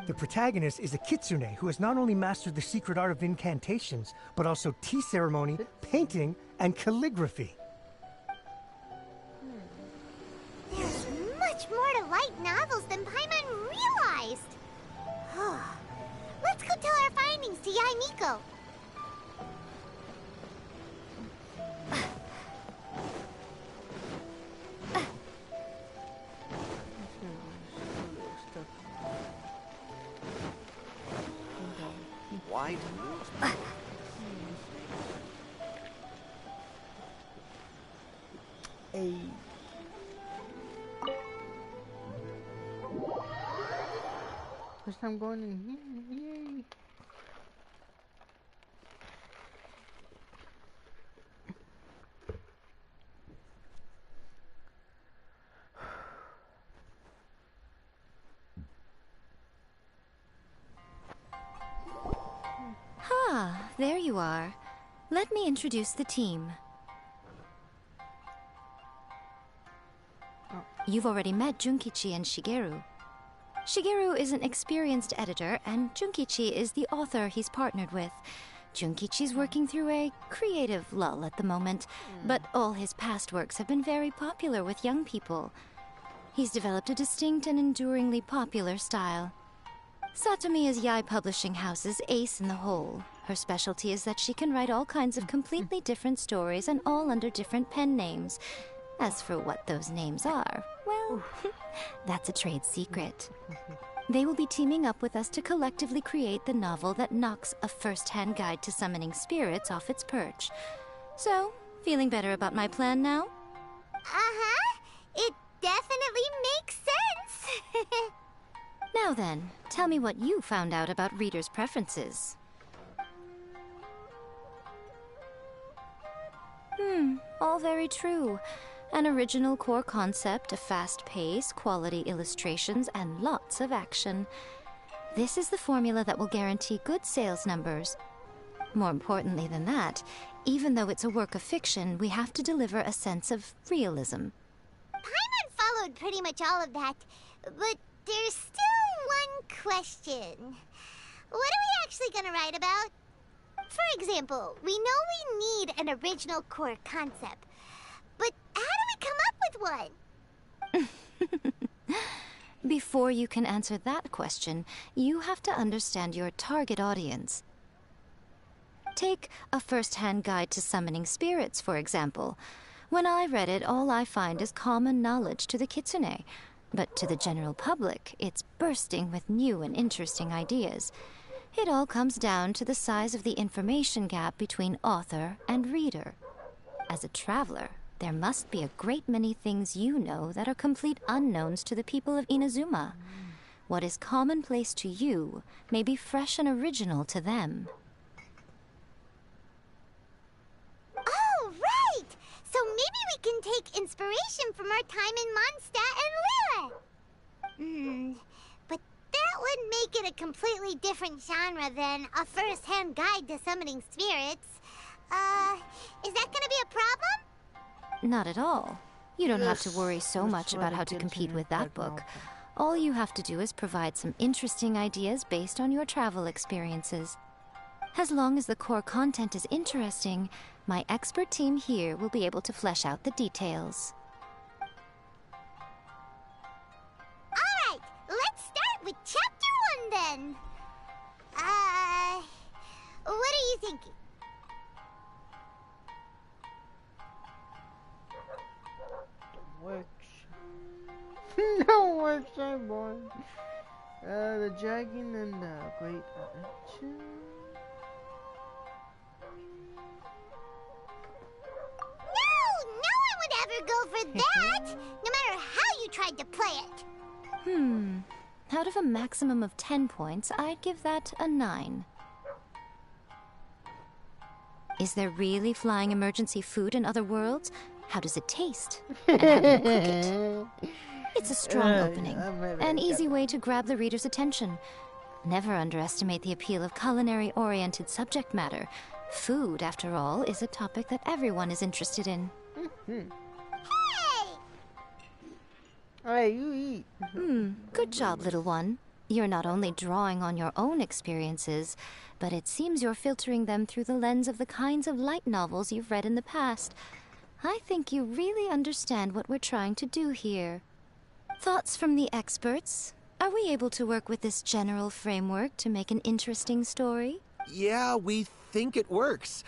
The protagonist is a kitsune who has not only mastered the secret art of incantations, but also tea ceremony, painting, and calligraphy. There's much more to Miko. Why do you? Hey. First time going in here. Yay. Ah, there you are. Let me introduce the team. You've already met Junkichi and Shigeru. Shigeru is an experienced editor, and Junkichi is the author he's partnered with. Junkichi's working through a creative lull at the moment, but all his past works have been very popular with young people. He's developed a distinct and enduringly popular style. Satomi is Yae Publishing House's ace in the hole. Her specialty is that she can write all kinds of completely different stories and all under different pen names. As for what those names are, well, that's a trade secret. They will be teaming up with us to collectively create the novel that knocks a first-hand guide to summoning spirits off its perch. So, feeling better about my plan now? Uh-huh. It definitely makes sense. Now then, tell me what you found out about readers' preferences. All very true. An original core concept, a fast pace, quality illustrations, and lots of action. This is the formula that will guarantee good sales numbers. More importantly than that, even though it's a work of fiction, we have to deliver a sense of realism. Paimon followed pretty much all of that, but there's still one question. What are we actually gonna write about? For example, we know we need an original core concept, but how do we come up with one? Before you can answer that question, you have to understand your target audience. Take A First-Hand Guide to Summoning Spirits, for example. When I read it, all I find is common knowledge to the kitsune. But to the general public, it's bursting with new and interesting ideas. It all comes down to the size of the information gap between author and reader. As a traveler, there must be a great many things you know that are complete unknowns to the people of Inazuma. What is commonplace to you may be fresh and original to them. Oh, right! So maybe we can take inspiration from our time in Mondstadt and Lille. But that would make it a completely different genre than A First-Hand Guide to Summoning Spirits. Is that gonna be a problem? Not at all. You don't have to worry so much about how to compete with that book. All you have to do is provide some interesting ideas based on your travel experiences. As long as the core content is interesting, my expert team here will be able to flesh out the details. Alright, let's start with Chapter 1 then. What are you thinking? Works. No works, I'm born. The dragon and the great adventure. No one would ever go for that! No matter how you tried to play it! Out of a maximum of 10 points, I'd give that a 9. Is there really flying emergency food in other worlds? How does it taste? And how do you cook it? It's a strong opening, an easy way to grab the reader's attention. Never underestimate the appeal of culinary-oriented subject matter. Food, after all, is a topic that everyone is interested in. Hey! Alright, you eat. Good job, little one. You're not only drawing on your own experiences, but it seems you're filtering them through the lens of the kinds of light novels you've read in the past. I think you really understand what we're trying to do here. Thoughts from the experts? Are we able to work with this general framework to make an interesting story? Yeah, we think it works.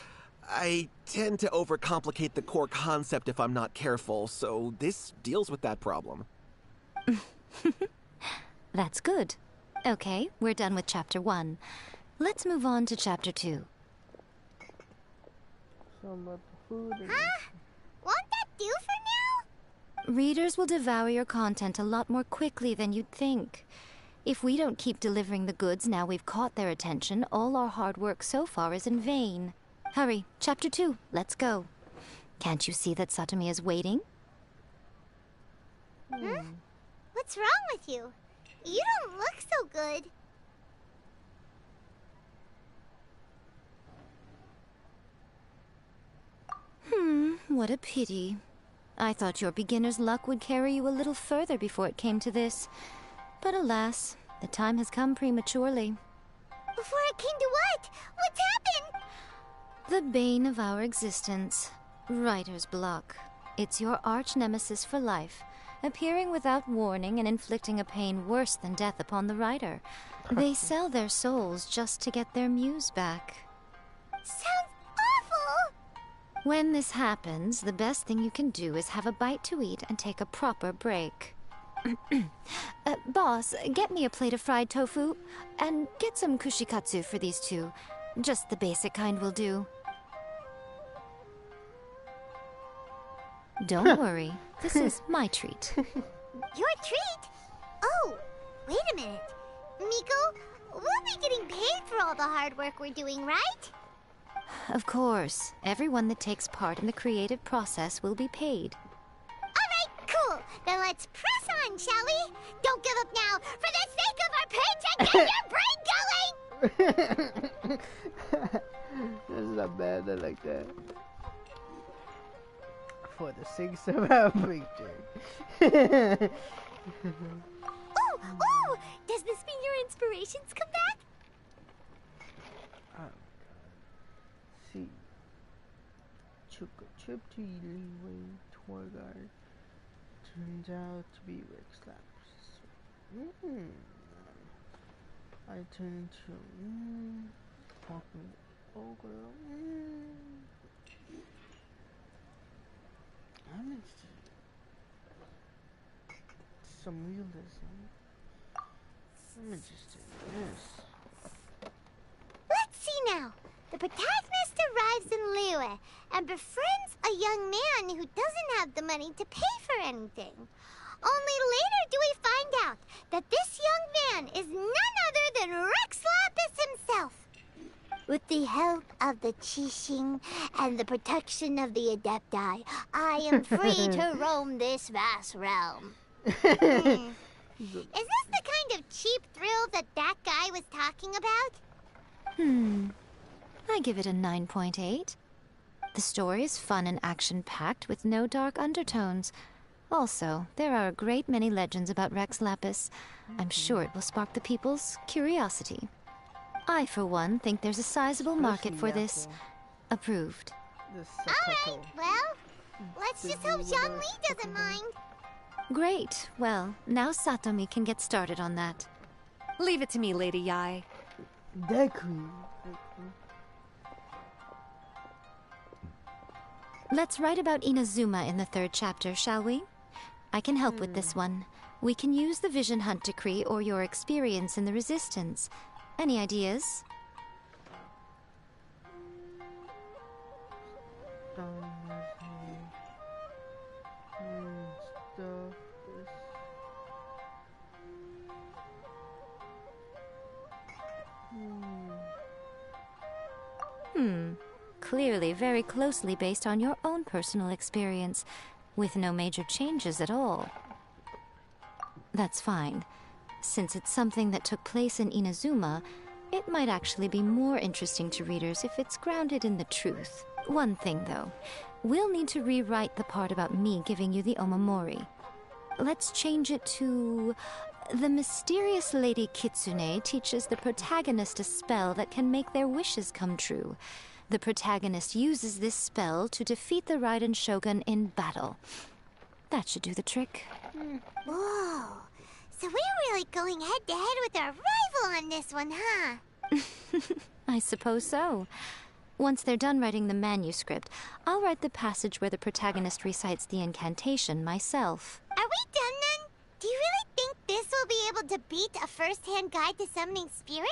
I tend to overcomplicate the core concept if I'm not careful, so this deals with that problem. That's good. Okay, we're done with Chapter 1. Let's move on to Chapter 2. Something about the food. Huh? Won't that do for now? Readers will devour your content a lot more quickly than you'd think. If we don't keep delivering the goods now we've caught their attention, all our hard work so far is in vain. Hurry, Chapter 2, let's go. Can't you see that Satomi is waiting? What's wrong with you? You don't look so good. What a pity. I thought your beginner's luck would carry you a little further before it came to this. But alas, the time has come prematurely. Before it came to what? What's happened? The bane of our existence. Writer's block. It's your arch-nemesis for life, appearing without warning and inflicting a pain worse than death upon the writer. They sell their souls just to get their muse back. Sounds awful! When this happens, the best thing you can do is have a bite to eat and take a proper break. Boss, get me a plate of fried tofu, and get some kushikatsu for these two. Just the basic kind will do. Don't worry, this is my treat. Your treat? Oh, wait a minute. Miko, we'll be getting paid for all the hard work we're doing, right? Of course, everyone that takes part in the creative process will be paid. Alright, cool. Then let's press on, shall we? Don't give up now. For the sake of our paycheck, get your brain going! That's not bad, I like that. For the sake of our paycheck. Ooh! Does this mean your inspirations come back? Oh, God. See. Took a trip to Leeway tour guide. Turns out to be Rick Slaps. I turned to talking to old girl. I'm interested. Some realism. I'm interested in this. Let's see now. The protagonist arrives in Liyue and befriends a young man who doesn't have the money to pay for anything. Only later do we find out that this young man is none other than Rex Lapis himself. With the help of the Qixing and the protection of the Adepti, I am free to roam this vast realm. Is this the kind of cheap thrill that guy was talking about? I give it a 9.8. The story is fun and action-packed with no dark undertones. Also, there are a great many legends about Rex Lapis. I'm sure it will spark the people's curiosity. I, for one, think there's a sizable market for this. Approved. Alright, well, let's just hope Jean Lee doesn't mind. Great. Well, now Satomi can get started on that. Leave it to me, Lady Yai. Deku. Let's write about Inazuma in the 3rd chapter, shall we? I can help with this one. We can use the Vision Hunt Decree or your experience in the Resistance. Any ideas? Clearly very closely based on your own personal experience, with no major changes at all. That's fine. Since it's something that took place in Inazuma, it might actually be more interesting to readers if it's grounded in the truth. One thing, though. We'll need to rewrite the part about me giving you the Omamori. Let's change it to... The mysterious Lady Kitsune teaches the protagonist a spell that can make their wishes come true. The protagonist uses this spell to defeat the Raiden Shogun in battle. That should do the trick. Whoa. So we're really going head-to-head with our rival on this one, huh? I suppose so. Once they're done writing the manuscript, I'll write the passage where the protagonist recites the incantation myself. Are we done then? Do you really think this will be able to beat a first-hand guide to summoning spirits?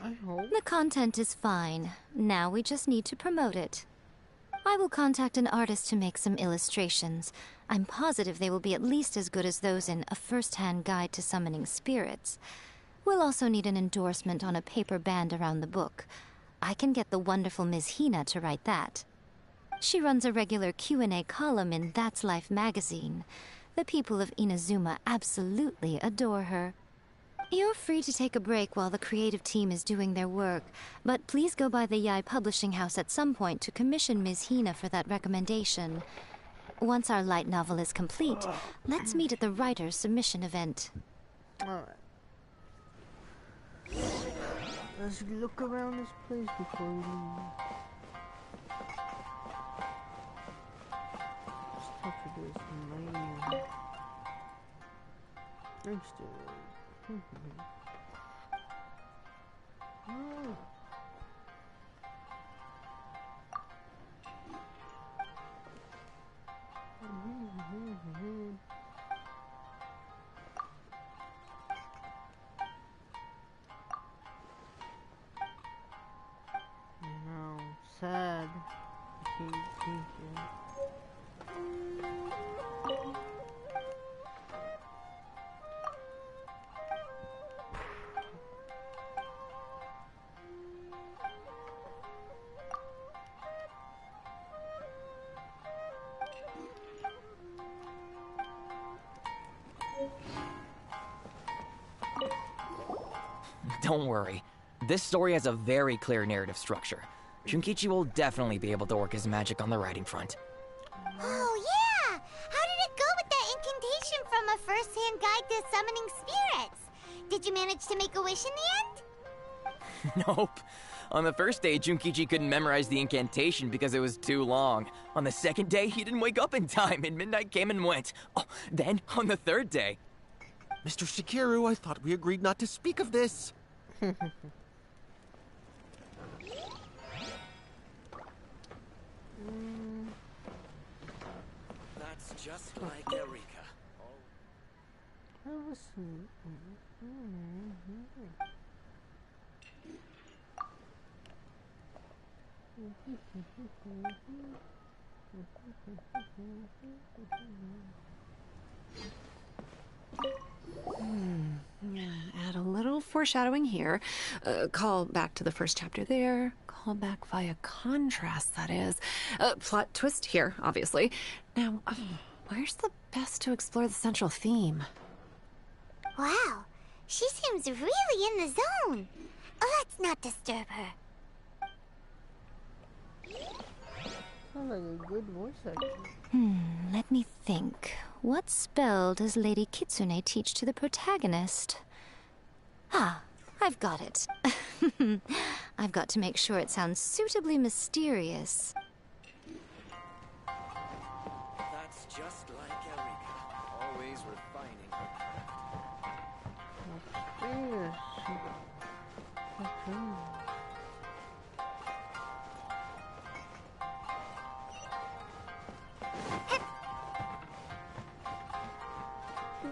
I hope. The content is fine. Now we just need to promote it. I will contact an artist to make some illustrations. I'm positive they will be at least as good as those in A First-Hand Guide to Summoning Spirits. We'll also need an endorsement on a paper band around the book. I can get the wonderful Ms. Hina to write that. She runs a regular Q&A column in That's Life magazine. The people of Inazuma absolutely adore her. You're free to take a break while the creative team is doing their work, but please go by the Yai Publishing House at some point to commission Ms. Hina for that recommendation. Once our light novel is complete, let's meet at the writer's submission event. Alright. Let's look around this place before we leave. Let's talk to this lady. Thanks to oh. No, sad. I can't think it. Don't worry. This story has a very clear narrative structure. Junkichi will definitely be able to work his magic on the writing front. Oh, yeah! How did it go with that incantation from A First-Hand Guide to Summoning Spirits? Did you manage to make a wish in the end? Nope. On the first day, Junkichi couldn't memorize the incantation because it was too long. On the second day, he didn't wake up in time and midnight came and went. Oh, then, on the third day... Mr. Shigeru, I thought we agreed not to speak of this. That's just like Eureka. I was Add a little foreshadowing here. Call back to the first chapter there. Call back via contrast, that is. Plot twist here, obviously. Now, where's the best to explore the central theme? Wow, she seems really in the zone. Let's not disturb her. sounds like a good voice actor. Let me think. What spell does Lady Kitsune teach to the protagonist? Ah, I've got it. I've got to make sure it sounds suitably mysterious. That's just like Eureka. Always refining her craft. Yes. Okay.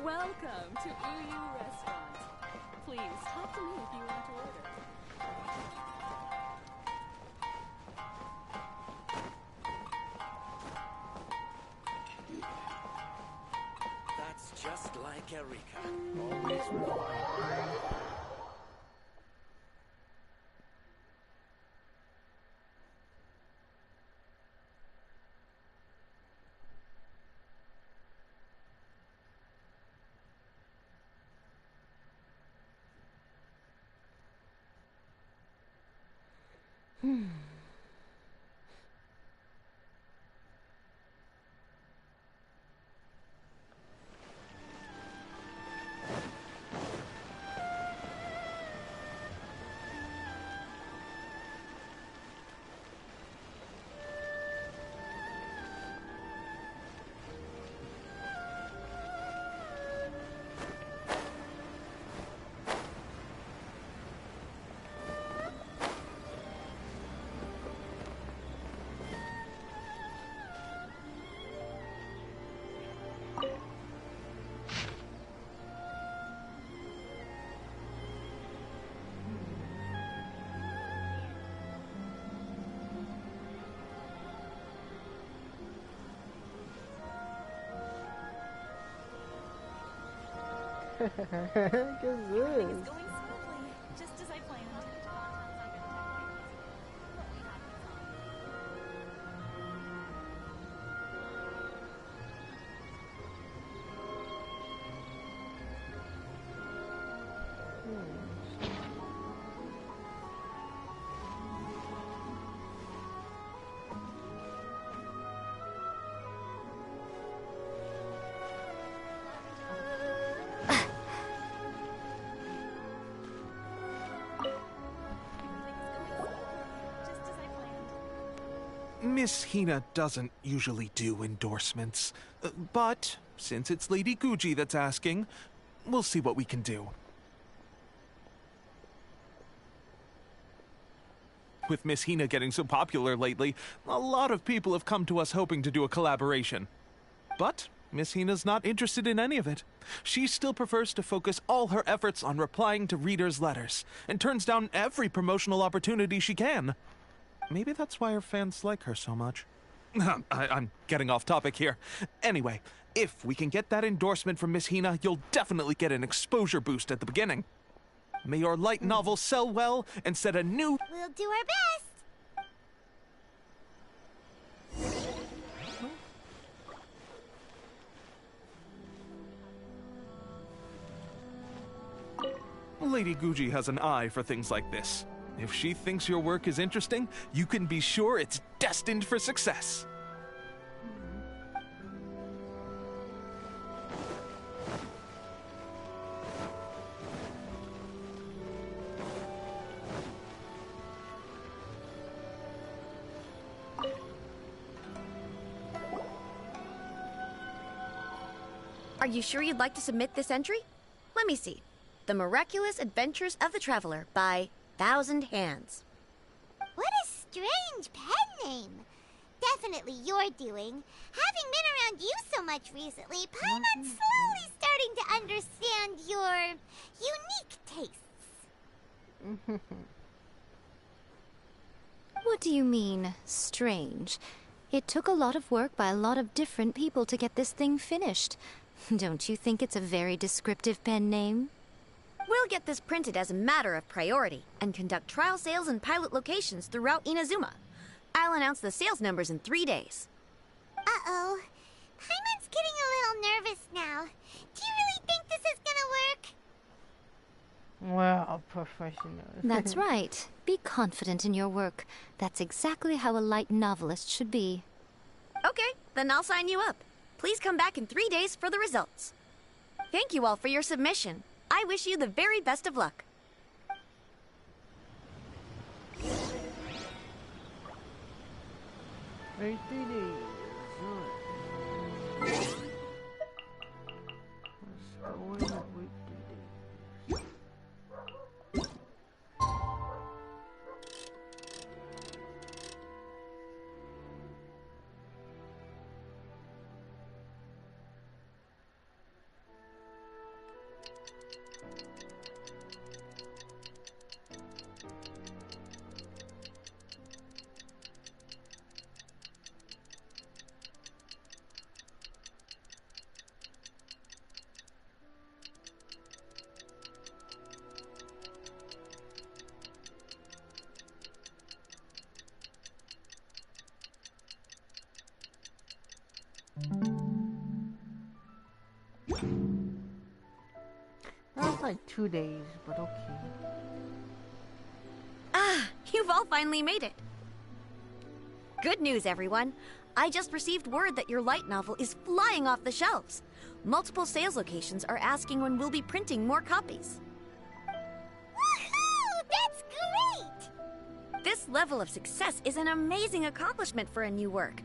Welcome to Uyu Restaurant. Please talk to me if you want to order. That's just like Eureka. Always refining. Everything is going smoothly, just as I planned. Miss Hina doesn't usually do endorsements, but since it's Lady Guji that's asking, we'll see what we can do. With Miss Hina getting so popular lately, a lot of people have come to us hoping to do a collaboration. But Miss Hina's not interested in any of it. She still prefers to focus all her efforts on replying to readers' letters, and turns down every promotional opportunity she can. Maybe that's why her fans like her so much. I'm getting off topic here. Anyway, if we can get that endorsement from Miss Hina, you'll definitely get an exposure boost at the beginning. May your light novel sell well and set a new... We'll do our best. Lady Guji has an eye for things like this. If she thinks your work is interesting, you can be sure it's destined for success. Are you sure you'd like to submit this entry? Let me see. The Miraculous Adventures of the Traveler by Thousand Hands. What a strange pen name. Definitely your doing. Having been around you so much recently, Paimon's slowly starting to understand your unique tastes. What do you mean, strange? It took a lot of work by a lot of different people to get this thing finished. Don't you think it's a very descriptive pen name? We'll get this printed as a matter of priority and conduct trial sales in pilot locations throughout Inazuma. I'll announce the sales numbers in 3 days. Uh-oh. Paimon's getting a little nervous now. Do you really think this is gonna work? Well, professional. That's right. Be confident in your work. That's exactly how a light novelist should be. Okay, then I'll sign you up. Please come back in 3 days for the results. Thank you all for your submission. I wish you the very best of luck. That's like 2 days, but okay. Ah, you've all finally made it. Good news, everyone. I just received word that your light novel is flying off the shelves. Multiple sales locations are asking when we'll be printing more copies. Woohoo! That's great! This level of success is an amazing accomplishment for a new work.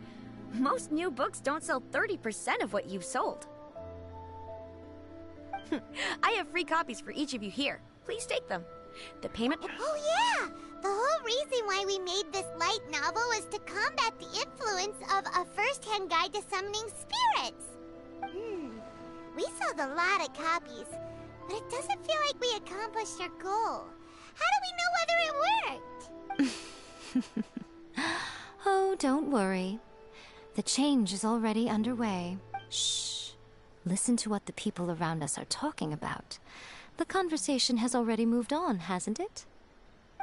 Most new books don't sell 30% of what you've sold. I have free copies for each of you here. Please take them. The payment will... Oh yeah! The whole reason why we made this light novel was to combat the influence of a first-hand guide to summoning spirits. We sold a lot of copies, but it doesn't feel like we accomplished our goal. How do we know whether it worked? Oh, don't worry. The change is already underway. Shh. Listen to what the people around us are talking about. The conversation has already moved on, hasn't it?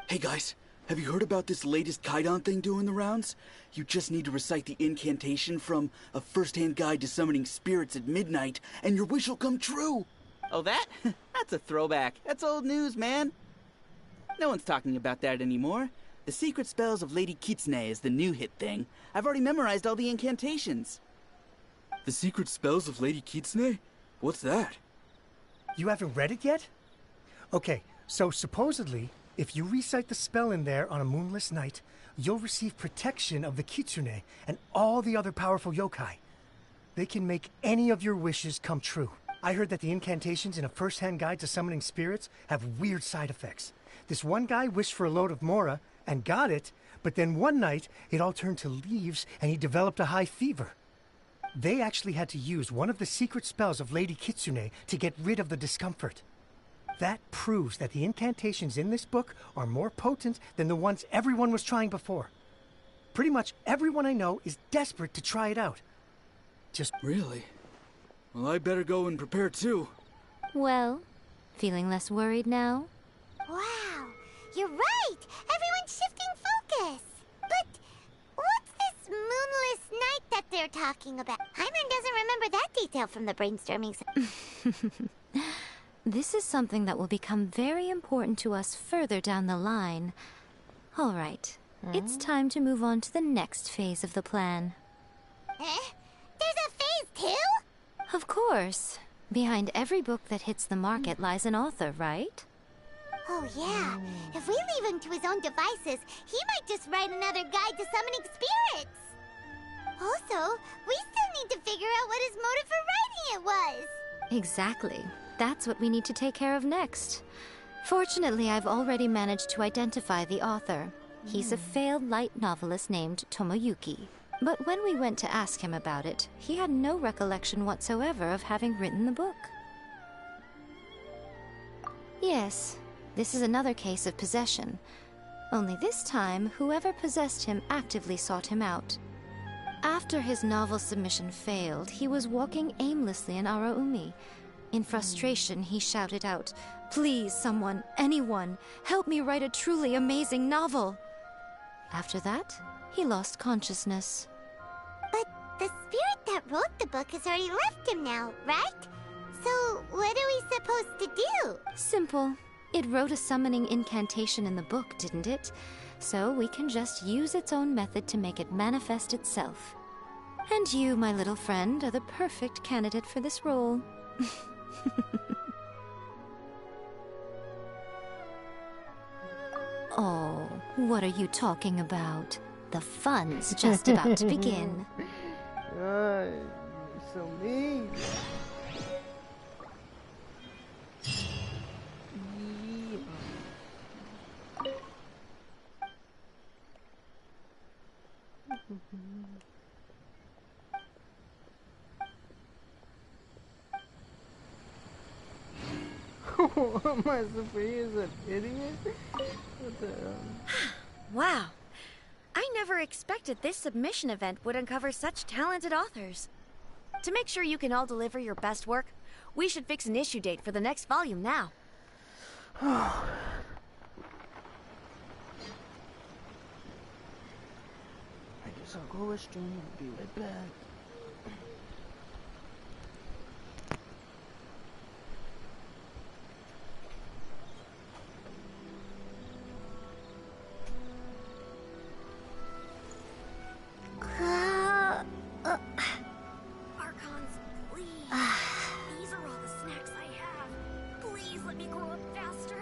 Hey guys, have you heard about this latest Kaidan thing doing the rounds? You just need to recite the incantation from A First-Hand Guide to Summoning Spirits at midnight, and your wish will come true! Oh, that? That's a throwback. That's old news, man. No one's talking about that anymore. The Secret Spells of Lady Kitsune is the new hit thing. I've already memorized all the incantations. The Secret Spells of Lady Kitsune? What's that? You haven't read it yet? Okay, so supposedly, if you recite the spell in there on a moonless night, you'll receive protection of the Kitsune and all the other powerful yokai. They can make any of your wishes come true. I heard that the incantations in A First-Hand Guide to Summoning Spirits have weird side effects. This one guy wished for a load of Mora and got it, but then one night it all turned to leaves and he developed a high fever. They actually had to use one of the secret spells of Lady Kitsune to get rid of the discomfort. That proves that the incantations in this book are more potent than the ones everyone was trying before. Pretty much everyone I know is desperate to try it out. Just... Really? Well, I better go and prepare too. Well, feeling less worried now? Wow, you're right! Everyone's shifting focus! But what's this moonless night that they're talking about? Hyman doesn't remember that detail from the brainstorming. This is something that will become very important to us further down the line. All right, it's time to move on to the next phase of the plan. Eh? There's a phase 2? Of course. Behind every book that hits the market lies an author, right? Oh yeah, if we leave him to his own devices, he might just write another guide to summoning spirits. Also, we still need to figure out what his motive for writing it was. Exactly. That's what we need to take care of next. Fortunately, I've already managed to identify the author. He's a failed light novelist named Tomoyuki. But when we went to ask him about it, he had no recollection whatsoever of having written the book. Yes, this is another case of possession. Only this time, whoever possessed him actively sought him out. After his novel submission failed, he was walking aimlessly in Araumi. In frustration, he shouted out, "Please, someone, anyone, help me write a truly amazing novel!" After that, he lost consciousness. But the spirit that wrote the book has already left him now, right? So what are we supposed to do? Simple. It wrote a summoning incantation in the book, didn't it? So we can just use its own method to make it manifest itself. And you, my little friend, are the perfect candidate for this role. Oh, what are you talking about? The fun's just about to begin. God, you're so mean. Am I Sophia is an idiot? What the hell? Wow. I never expected this submission event would uncover such talented authors. To make sure you can all deliver your best work, we should fix an issue date for the next volume now. I guess I'll go rest and be right back. Archons, please. These are all the snacks I have. Please let me grow up faster.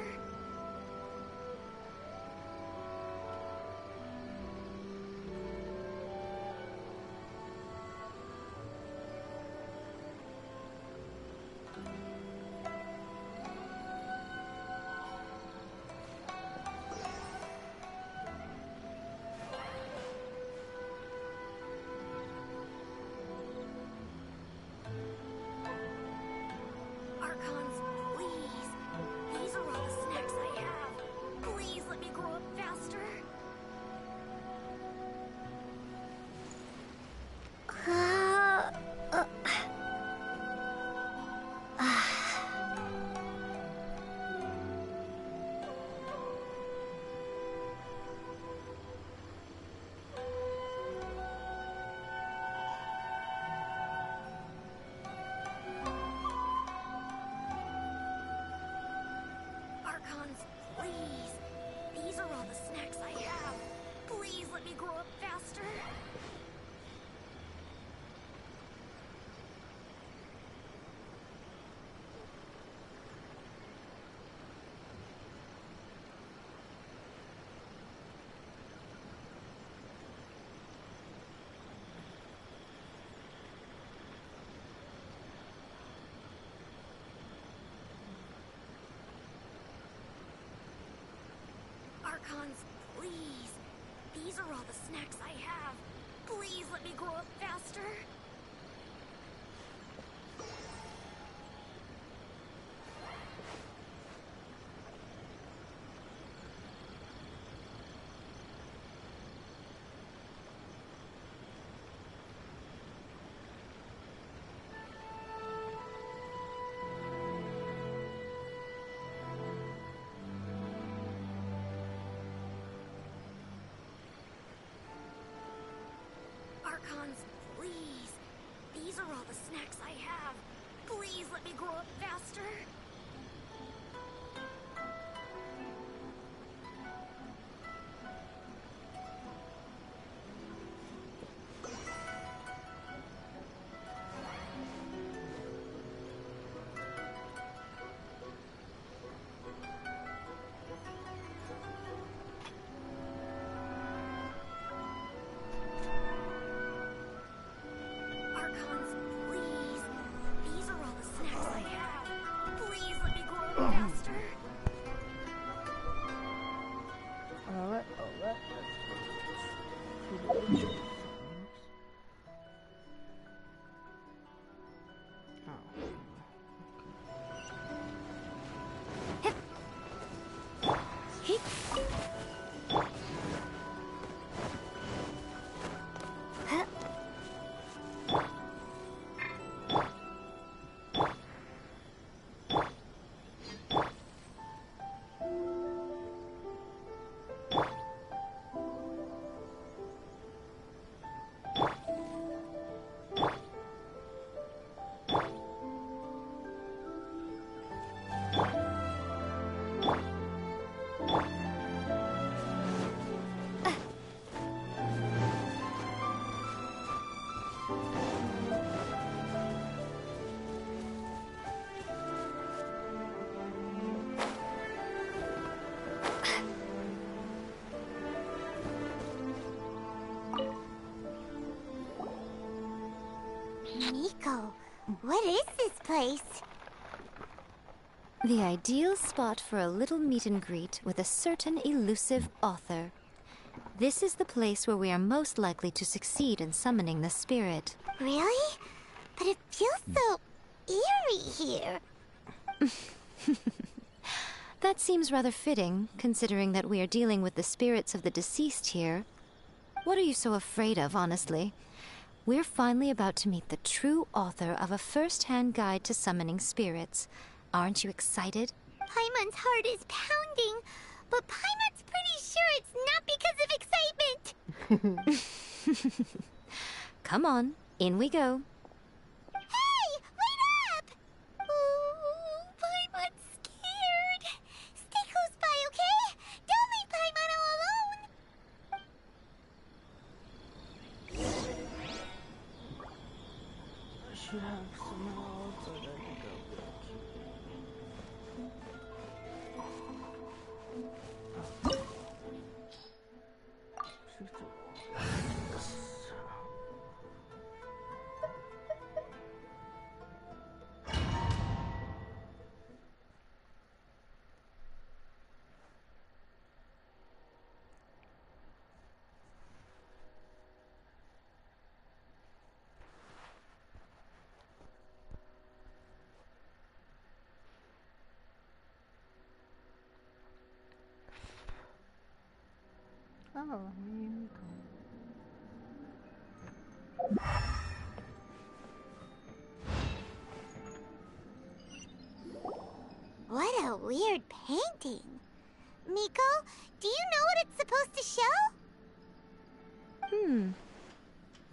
Archons, please. These are all the snacks I have. Please let me grow up faster. Archons, please. These are all the snacks I have. Please let me grow up faster. Archons, please. These are all the snacks I have. Please let me grow up faster. Alright, let's go. Miko, what is this place? The ideal spot for a little meet and greet with a certain elusive author. This is the place where we are most likely to succeed in summoning the spirit. Really? But it feels so eerie here. That seems rather fitting, considering that we are dealing with the spirits of the deceased here. What are you so afraid of, honestly? We're finally about to meet the true author of a first-hand guide to summoning spirits. Aren't you excited? Paimon's heart is pounding, but Paimon's pretty sure it's not because of excitement. Come on, in we go. Hey, wait up! Ooh, Paimon's scared. Stay close by, okay? Don't leave Paimon all alone. I should have some help, but I think I'll Oh, Miko. What a weird painting. Miko, do you know what it's supposed to show?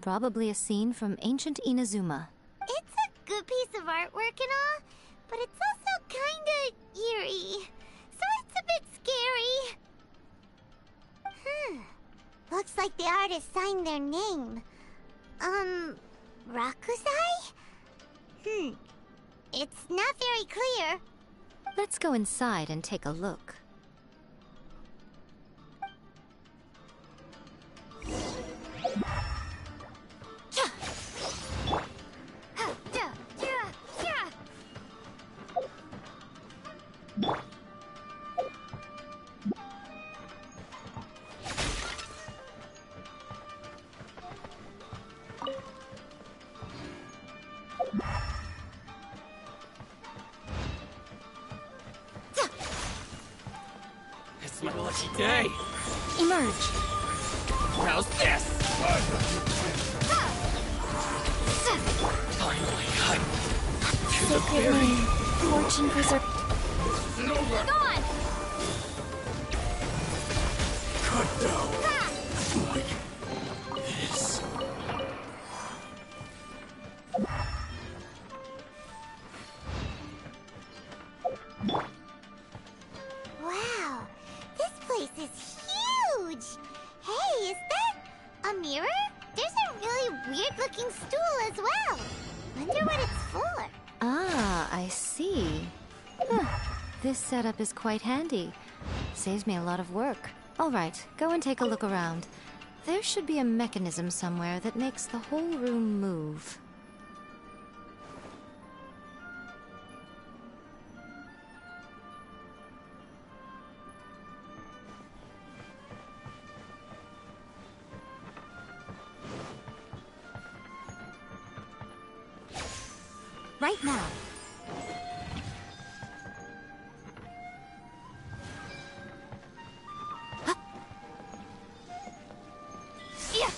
Probably a scene from ancient Inazuma. It's a good piece of artwork and all, but it's also kinda eerie. So it's a bit scary. Looks like the artist signed their name. Rakusai? It's not very clear. Let's go inside and take a look. Hey! Emerge. How's this? Finally, Sacred name, fortune preserve. Gone! Cut down. Like this. Wow, this place is huge! Hey, is that a mirror? There's a really weird-looking stool as well. Wonder what it's for. Ah, I see. Huh. This setup is quite handy. Saves me a lot of work. All right, go and take a look around. There should be a mechanism somewhere that makes the whole room move. Right now. Yeah.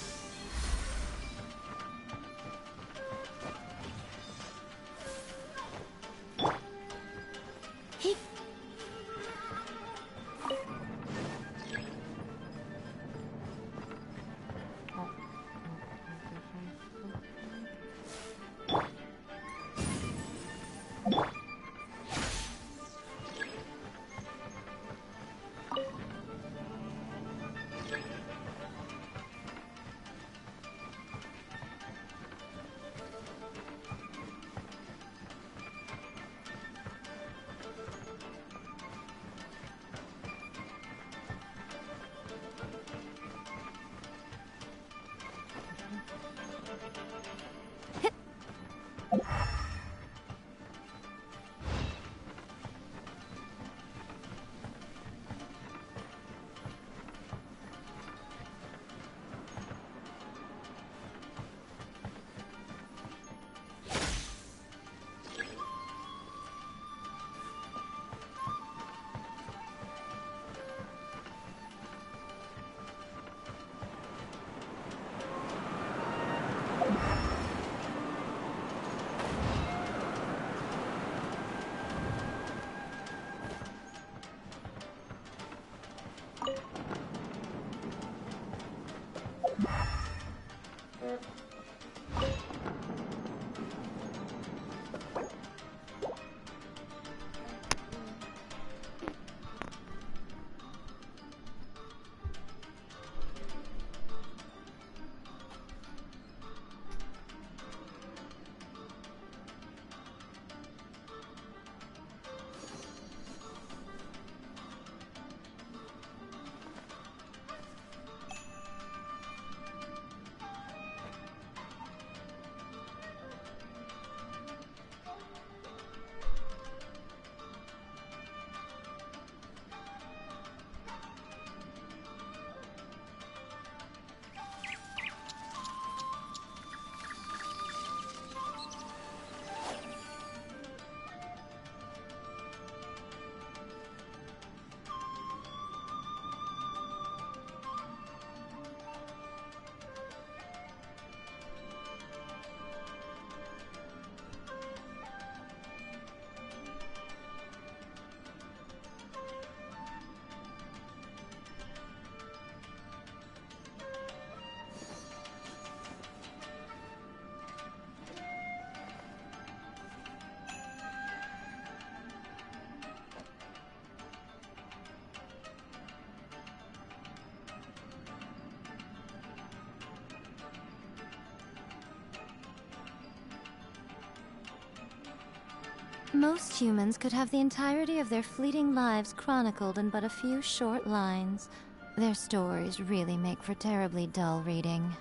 Most humans could have the entirety of their fleeting lives chronicled in but a few short lines. Their stories really make for terribly dull reading.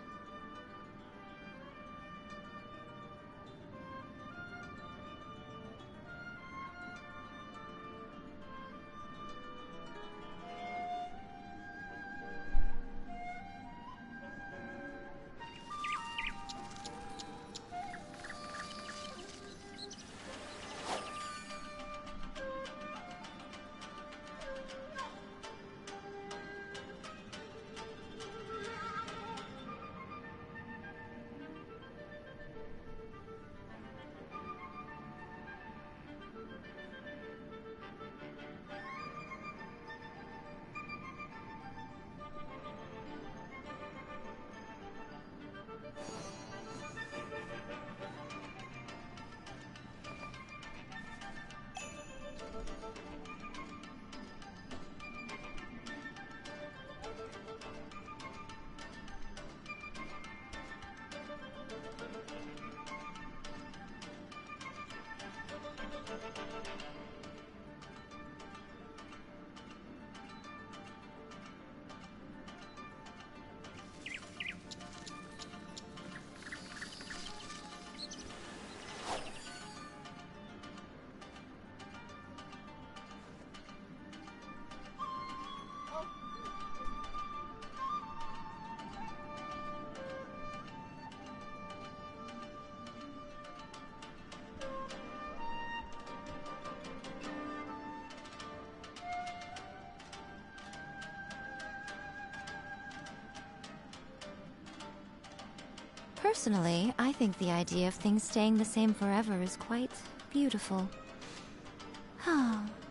Personally, I think the idea of things staying the same forever is quite beautiful.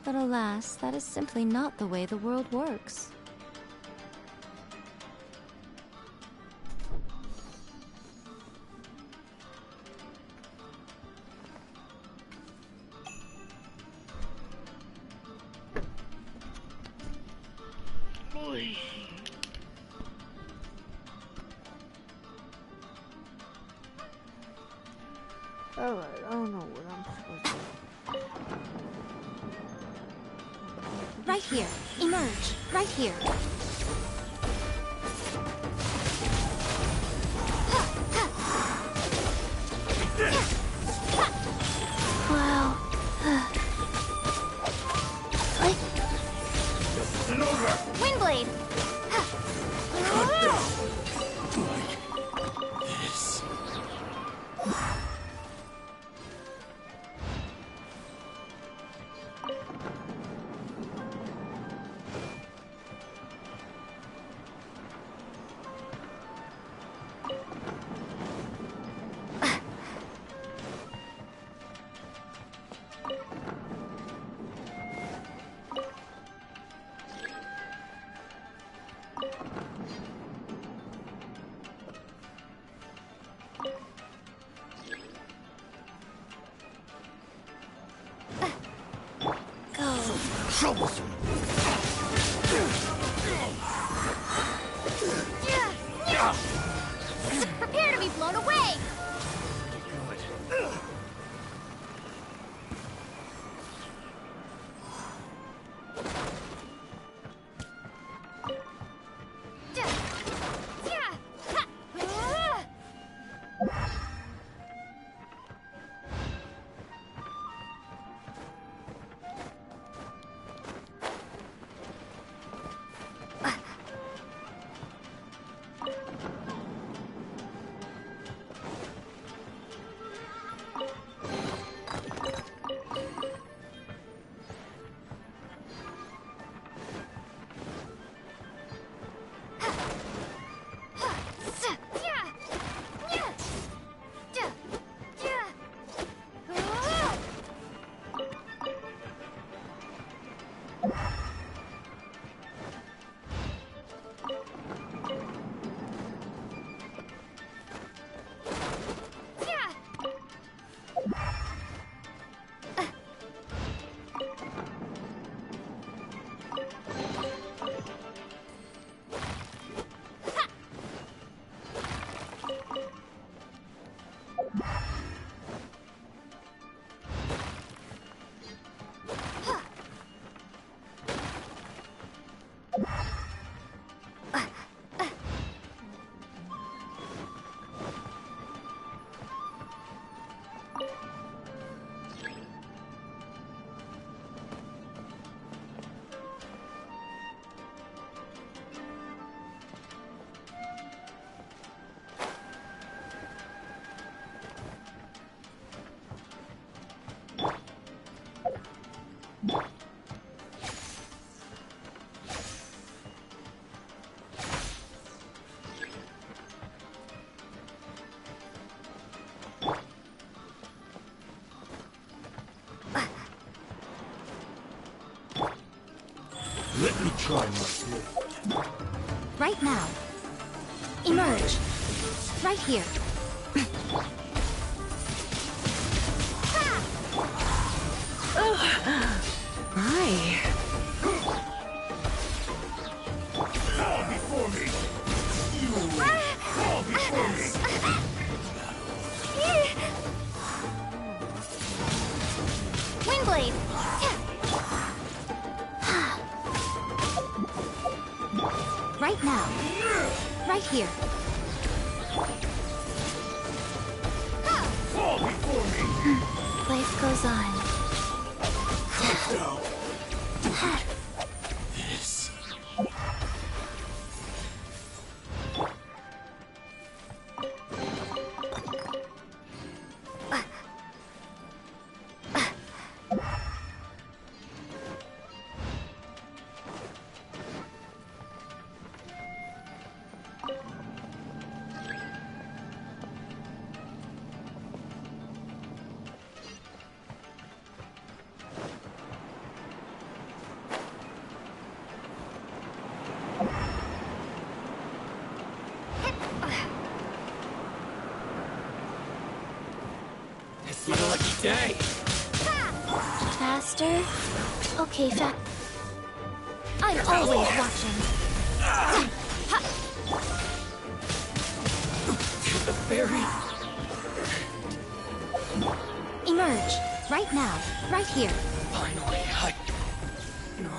But alas, that is simply not the way the world works. Holy. Alright, I don't know what I'm supposed to do. Right here. Emerge. Right here. Wow. Windblade! This. Troublesome. Prepare to be blown away! Let me try my gift. Right now. Emerge. Right here. My. Fall before me! You fall before me! Windblade! Right now. Right here. Fall before me! Life goes on. Now. This. Dang! Faster? Okay, I'm always watching. The fairy? Emerge. Right now. Right here. Finally, No.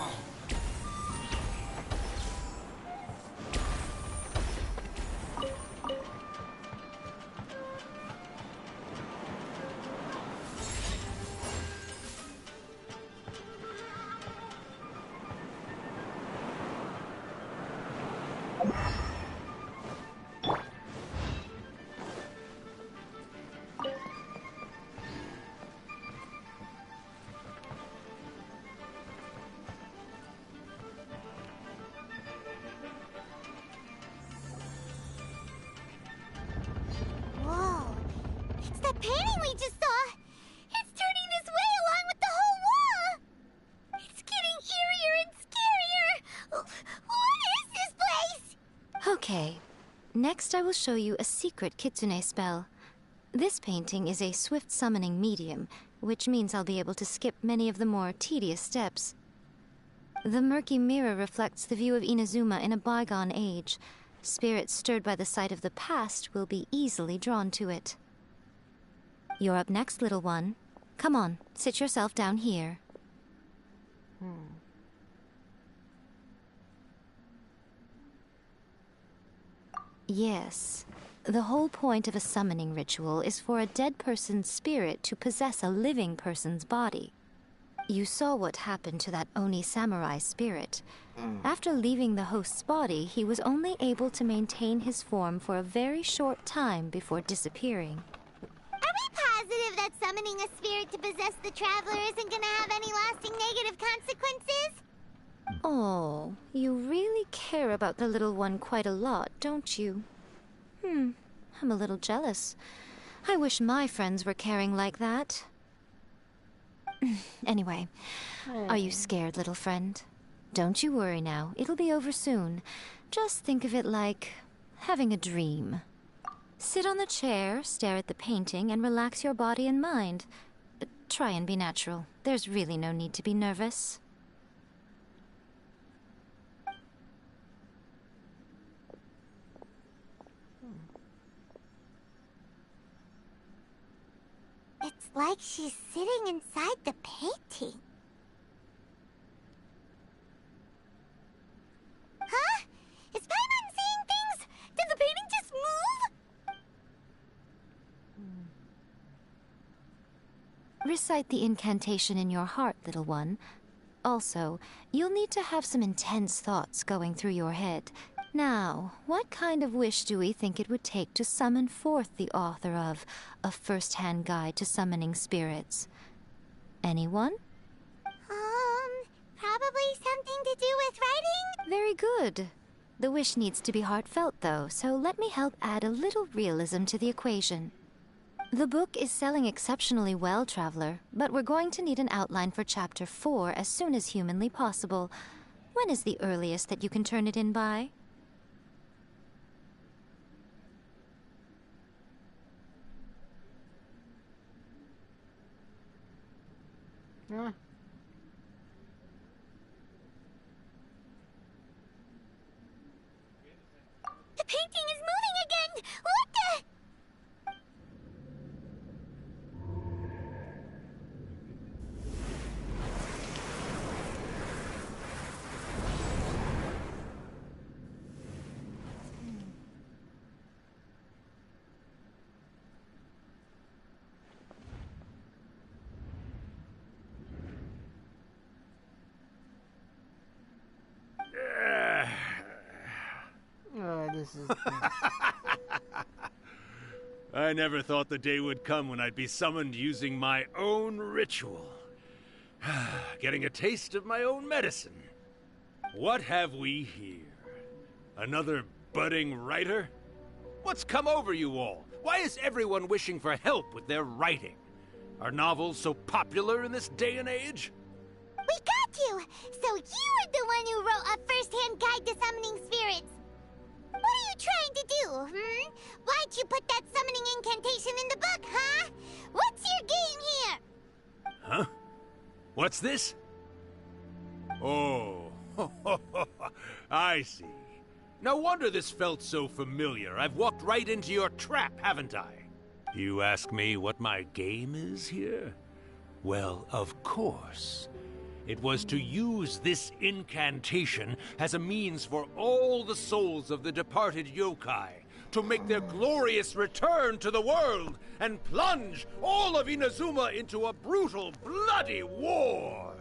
Whoa. It's that painting we just saw. It's turning this way along with the whole wall. It's getting eerier and scarier. What is this place? Okay. Next I will show you a secret kitsune spell. This painting is a swift summoning medium, which means I'll be able to skip many of the more tedious steps. The murky mirror reflects the view of Inazuma in a bygone age. Spirits stirred by the sight of the past will be easily drawn to it. You're up next, little one. Come on, sit yourself down here. Yes. The whole point of a summoning ritual is for a dead person's spirit to possess a living person's body. You saw what happened to that Oni samurai spirit. After leaving the host's body, he was only able to maintain his form for a very short time before disappearing. Are we positive that summoning a spirit to possess the traveler isn't gonna have any lasting negative consequences? Oh, you really care about the little one quite a lot, don't you? I'm a little jealous. I wish my friends were caring like that. Anyway, are you scared, little friend? Don't you worry now. It'll be over soon. Just think of it like having a dream. Sit on the chair, stare at the painting, and relax your body and mind. Try and be natural. There's really no need to be nervous. It's like she's sitting inside the painting. Huh? Is Paimon seeing things? Did the painting just move? Recite the incantation in your heart, little one. Also, you'll need to have some intense thoughts going through your head. Now, what kind of wish do we think it would take to summon forth the author of A First-Hand Guide to Summoning Spirits? Anyone? Probably something to do with writing? Very good. The wish needs to be heartfelt, though, so let me help add a little realism to the equation. The book is selling exceptionally well, Traveler, but we're going to need an outline for Chapter 4 as soon as humanly possible. When is the earliest that you can turn it in by? Huh? The painting is moving again! What the? This is... I never thought the day would come when I'd be summoned using my own ritual. Getting a taste of my own medicine. What have we here? Another budding writer? What's come over you all? Why is everyone wishing for help with their writing? Are novels so popular in this day and age? We got you! So you were the one who wrote A First-Hand Guide to Summoning Spirits. What are you trying to do, Why'd you put that summoning incantation in the book, huh? What's your game here? Huh? What's this? Oh, I see. No wonder this felt so familiar. I've walked right into your trap, haven't I? You ask me what my game is here? Well, of course. It was to use this incantation as a means for all the souls of the departed yokai to make their glorious return to the world and plunge all of Inazuma into a brutal, bloody war!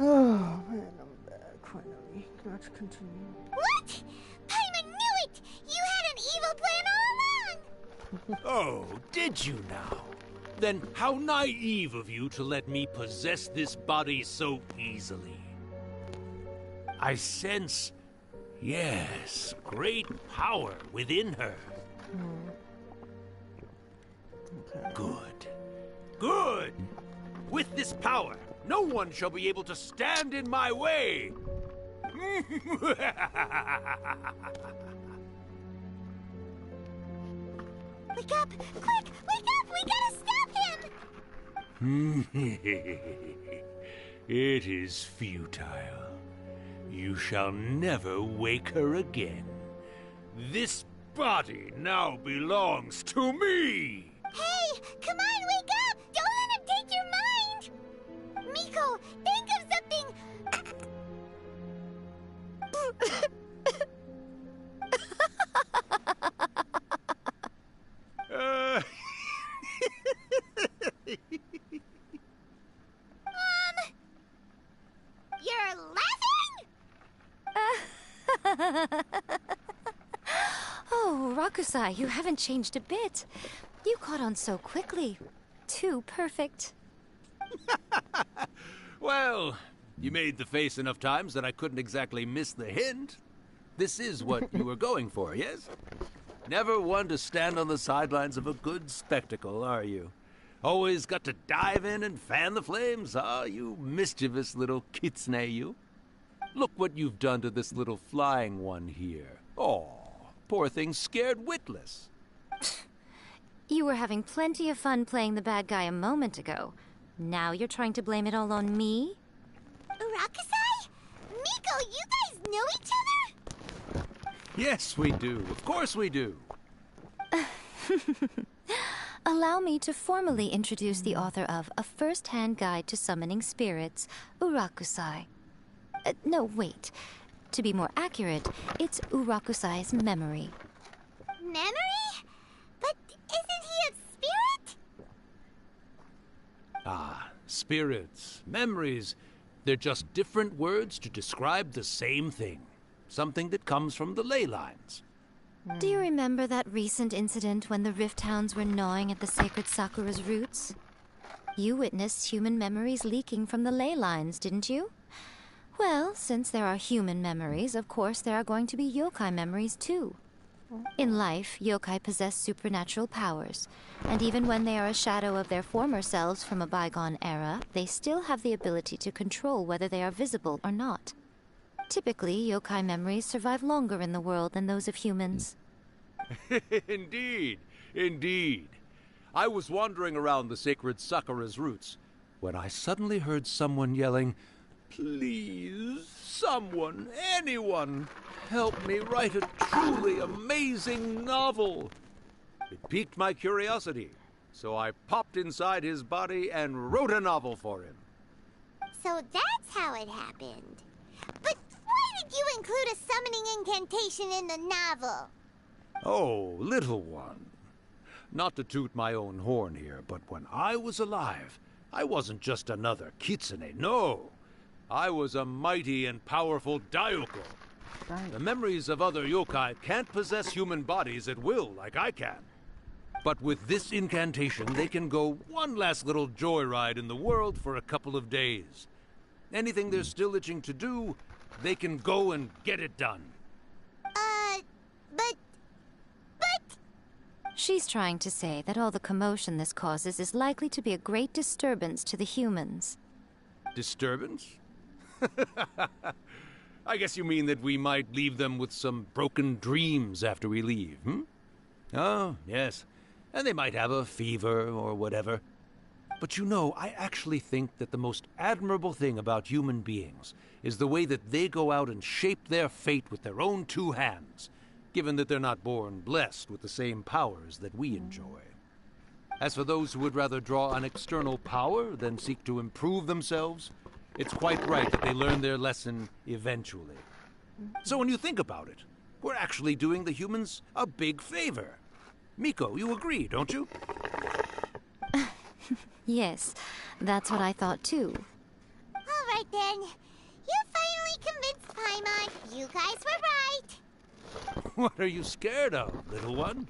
Oh man, I'm back finally. Let's continue. What? Paimon knew it! You had an evil plan all along! Oh, did you now? Then how naive of you to let me possess this body so easily. I sense, yes, great power within her. Okay. Good. Good! With this power, no one shall be able to stand in my way! Wake up! Quick! Wake up! We gotta stop him! It is futile. You shall never wake her again. This body now belongs to me! Hey! Come on, wake up! Don't let him take your mind! Miko, think of something! You're laughing? Oh, Rakusai, you haven't changed a bit. You caught on so quickly. Too perfect. Well, you made the face enough times that I couldn't exactly miss the hint. This is what you were going for, yes? Never one to stand on the sidelines of a good spectacle, are you? Always got to dive in and fan the flames, ah, you mischievous little kitsune, you. Look what you've done to this little flying one here. Oh, poor thing scared witless. You were having plenty of fun playing the bad guy a moment ago. Now you're trying to blame it all on me? Rakusai? Miko, you guys know each other? Yes, we do. Of course we do. Allow me to formally introduce the author of A First-Hand Guide to Summoning Spirits, Urakusai. No, wait. To be more accurate, it's Urakusai's memory. Memory? But isn't he a spirit? Ah, spirits, memories. They're just different words to describe the same thing. Something that comes from the ley lines. Do you remember that recent incident when the Rift Hounds were gnawing at the sacred Sakura's roots? You witnessed human memories leaking from the ley lines, didn't you? Well, since there are human memories, of course there are going to be yokai memories too. In life, yokai possess supernatural powers, and even when they are a shadow of their former selves from a bygone era, they still have the ability to control whether they are visible or not. Typically, yokai memories survive longer in the world than those of humans. Indeed, indeed. I was wandering around the sacred Sakura's roots when I suddenly heard someone yelling, "Please, someone, anyone, help me write a truly amazing novel." It piqued my curiosity, so I popped inside his body and wrote a novel for him. So that's how it happened. But why did you include a summoning incantation in the novel? Oh, little one. Not to toot my own horn here, but when I was alive, I wasn't just another kitsune, no. I was a mighty and powerful Daiuko. The memories of other yokai can't possess human bodies at will like I can. But with this incantation, they can go one last little joyride in the world for a couple of days. Anything they're still itching to do, they can go and get it done. But... She's trying to say that all the commotion this causes is likely to be a great disturbance to the humans. Disturbance? I guess you mean that we might leave them with some broken dreams after we leave, hmm? Oh, yes. And they might have a fever or whatever. But you know, I actually think that the most admirable thing about human beings is the way that they go out and shape their fate with their own two hands, given that they're not born blessed with the same powers that we enjoy. As for those who would rather draw on external power than seek to improve themselves, it's quite right that they learn their lesson eventually. So when you think about it, we're actually doing the humans a big favor. Miko, you agree, don't you? Yes, that's what I thought too. All right then. You finally convinced Paimon. You guys were right. What are you scared of, little one?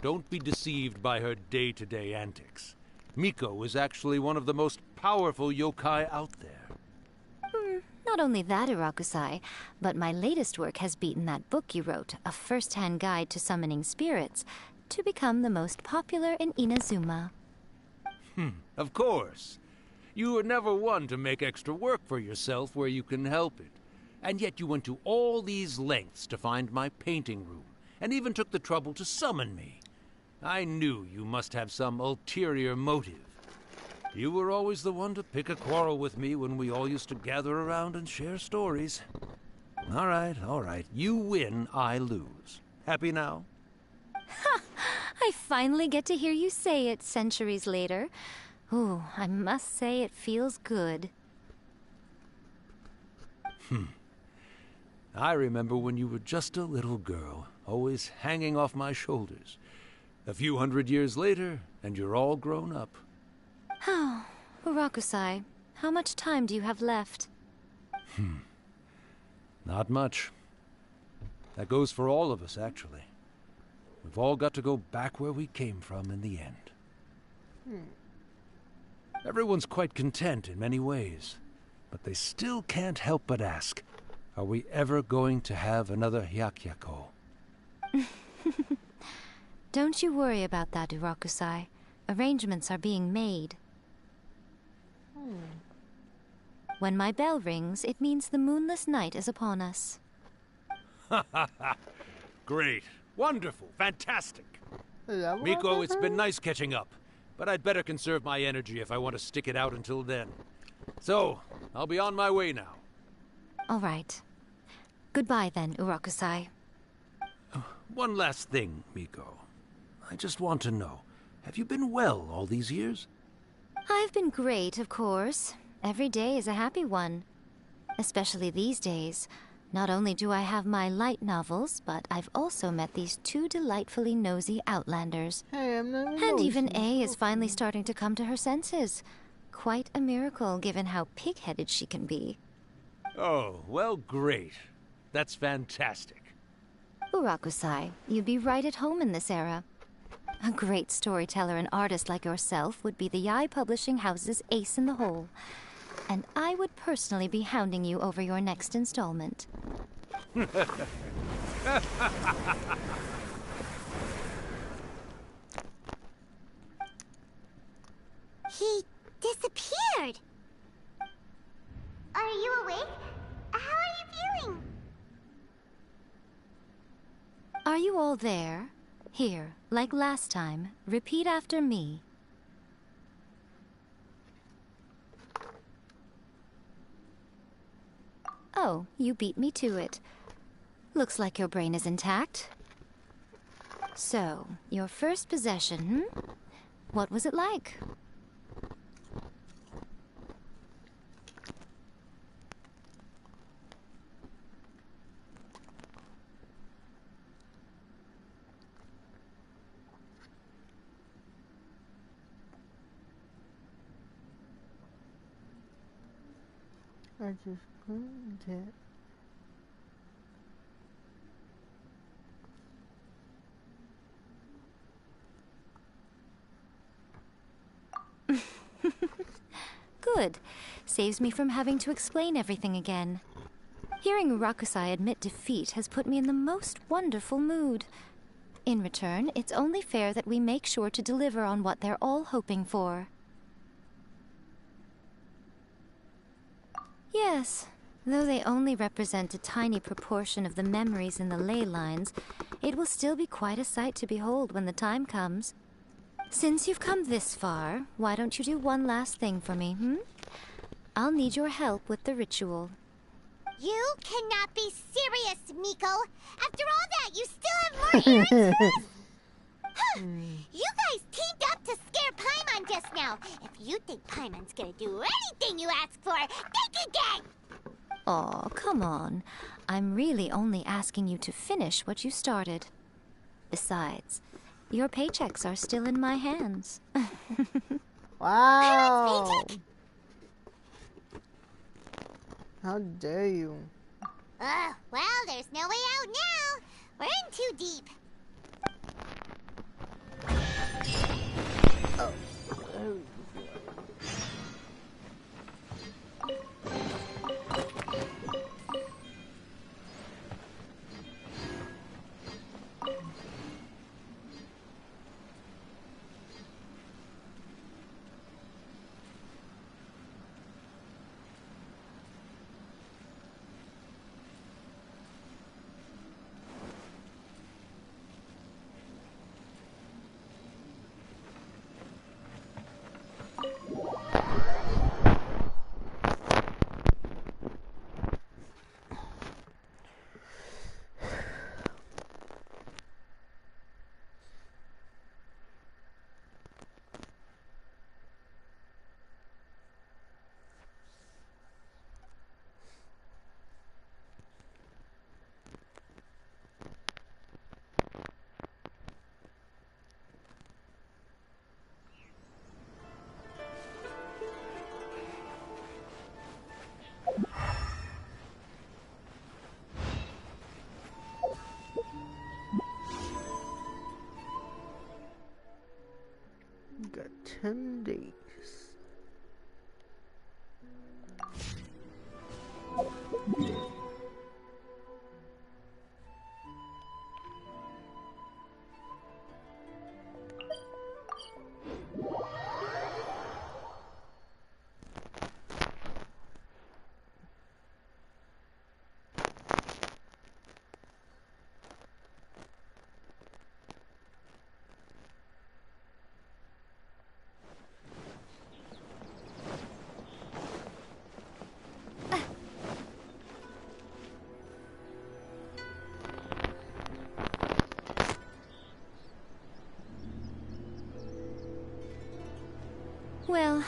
Don't be deceived by her day-to-day antics. Miko is actually one of the most powerful yokai out there. Not only that, Urakusai, but my latest work has beaten that book you wrote, A First-Hand Guide to Summoning Spirits, to become the most popular in Inazuma. Of course. You were never one to make extra work for yourself where you can help it. And yet you went to all these lengths to find my painting room, and even took the trouble to summon me. I knew you must have some ulterior motive. You were always the one to pick a quarrel with me when we all used to gather around and share stories. All right. You win, I lose. Happy now? Ha! I finally get to hear you say it centuries later. Ooh, I must say it feels good. I remember when you were just a little girl, always hanging off my shoulders. A few hundred years later, and you're all grown up. Oh, Urakusai, how much time do you have left? Not much. That goes for all of us, actually. We've all got to go back where we came from in the end. Everyone's quite content in many ways, but they still can't help but ask, are we ever going to have another Hyakyako? Don't you worry about that, Urakusai. Arrangements are being made. When my bell rings, it means the moonless night is upon us. Great. Wonderful. Fantastic. Miko, it's been nice catching up, but I'd better conserve my energy if I want to stick it out until then. So, I'll be on my way now. All right. Goodbye then, Urakusai. one last thing, Miko. I just want to know, have you been well all these years? I've been great, of course. Every day is a happy one. Especially these days. Not only do I have my light novels, but I've also met these two delightfully nosy outlanders. Hey, I'm not And even A is finally starting to come to her senses. Quite a miracle, given how pig-headed she can be. Oh, well, great. That's fantastic. Urakusai, you'd be right at home in this era. A great storyteller and artist like yourself would be the Yae Publishing House's ace in the hole. And I would personally be hounding you over your next installment. He disappeared. Are you awake? How are you feeling? Are you all there? Here, like last time, repeat after me. Oh, you beat me to it. Looks like your brain is intact. So, your first possession, What was it like? I just grabbed it. Good. Saves me from having to explain everything again. Hearing Rakusai admit defeat has put me in the most wonderful mood. In return, it's only fair that we make sure to deliver on what they're all hoping for. Yes, though they only represent a tiny proportion of the memories in the ley lines, it will still be quite a sight to behold when the time comes. Since you've come this far, why don't you do one last thing for me, I'll need your help with the ritual. You cannot be serious, Miko! After all that, you still have more errands for us? Huh. You guys teamed up to scare Paimon just now. If you think Paimon's gonna do anything you ask for, think again! Aw, come on. I'm really only asking you to finish what you started. Besides, your paychecks are still in my hands. Wow! How dare you? Well, there's no way out now. We're in too deep. Oh.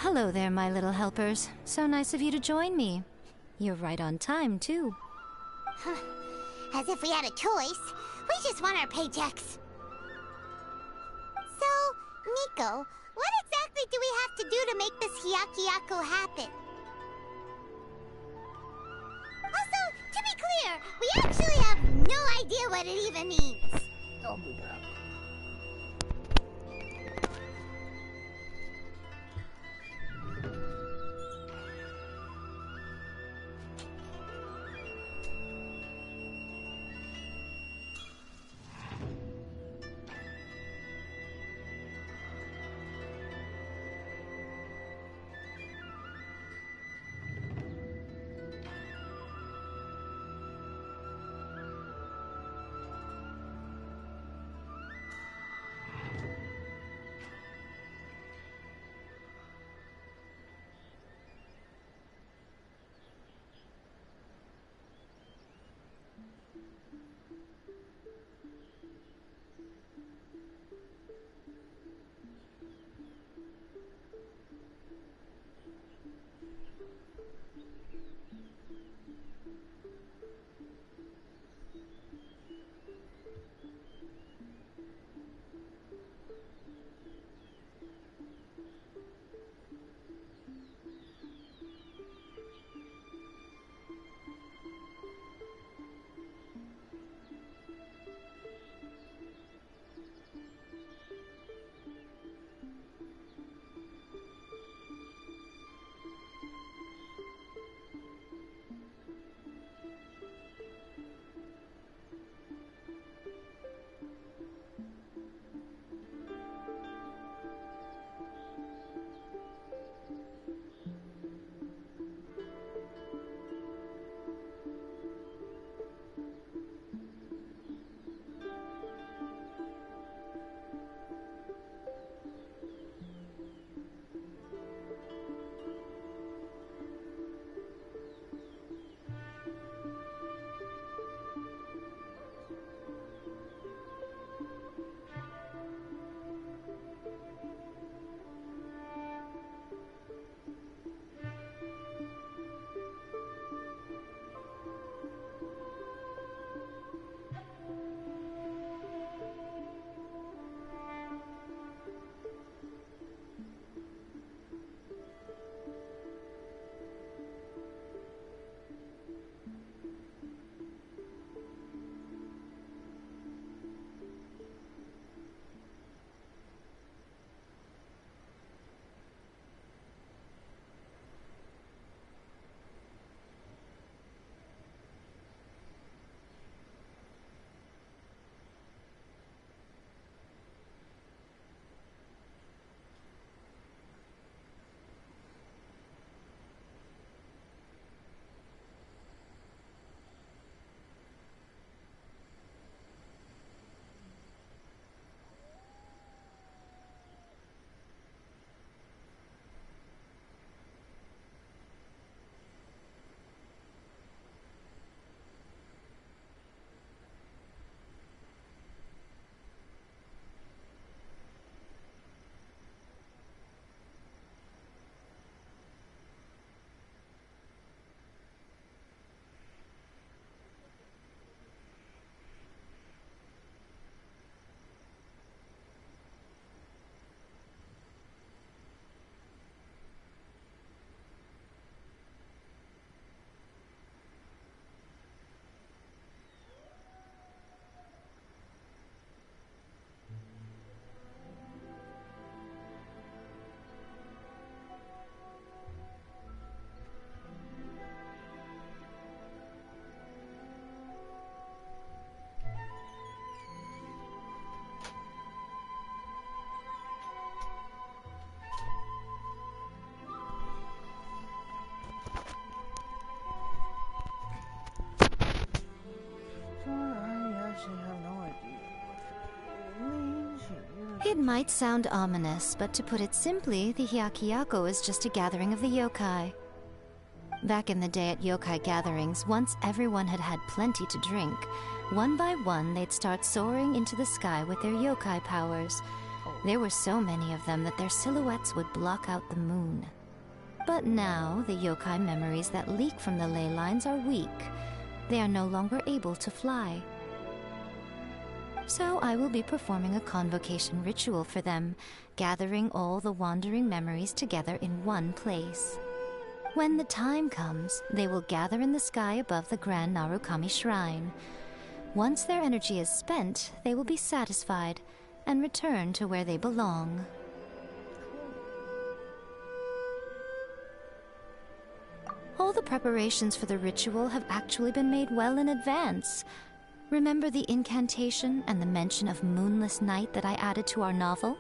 hello there, my little helpers. So nice of you to join me. You're right on time, too. As if we had a choice. We just want our paychecks. So, Miko, what exactly do we have to do to make this Hyakyako happen? Also, to be clear, we actually have no idea what it even means. I'll be back. It might sound ominous, but to put it simply, the Hyakyako is just a gathering of the yokai. Back in the day at yokai gatherings, once everyone had had plenty to drink, one by one they'd start soaring into the sky with their yokai powers. There were so many of them that their silhouettes would block out the moon. But now, the yokai memories that leak from the ley lines are weak. They are no longer able to fly. So I will be performing a convocation ritual for them, gathering all the wandering memories together in one place. When the time comes, they will gather in the sky above the Grand Narukami Shrine. Once their energy is spent, they will be satisfied and return to where they belong. All the preparations for the ritual have actually been made well in advance. Remember the incantation and the mention of moonless night that I added to our novel?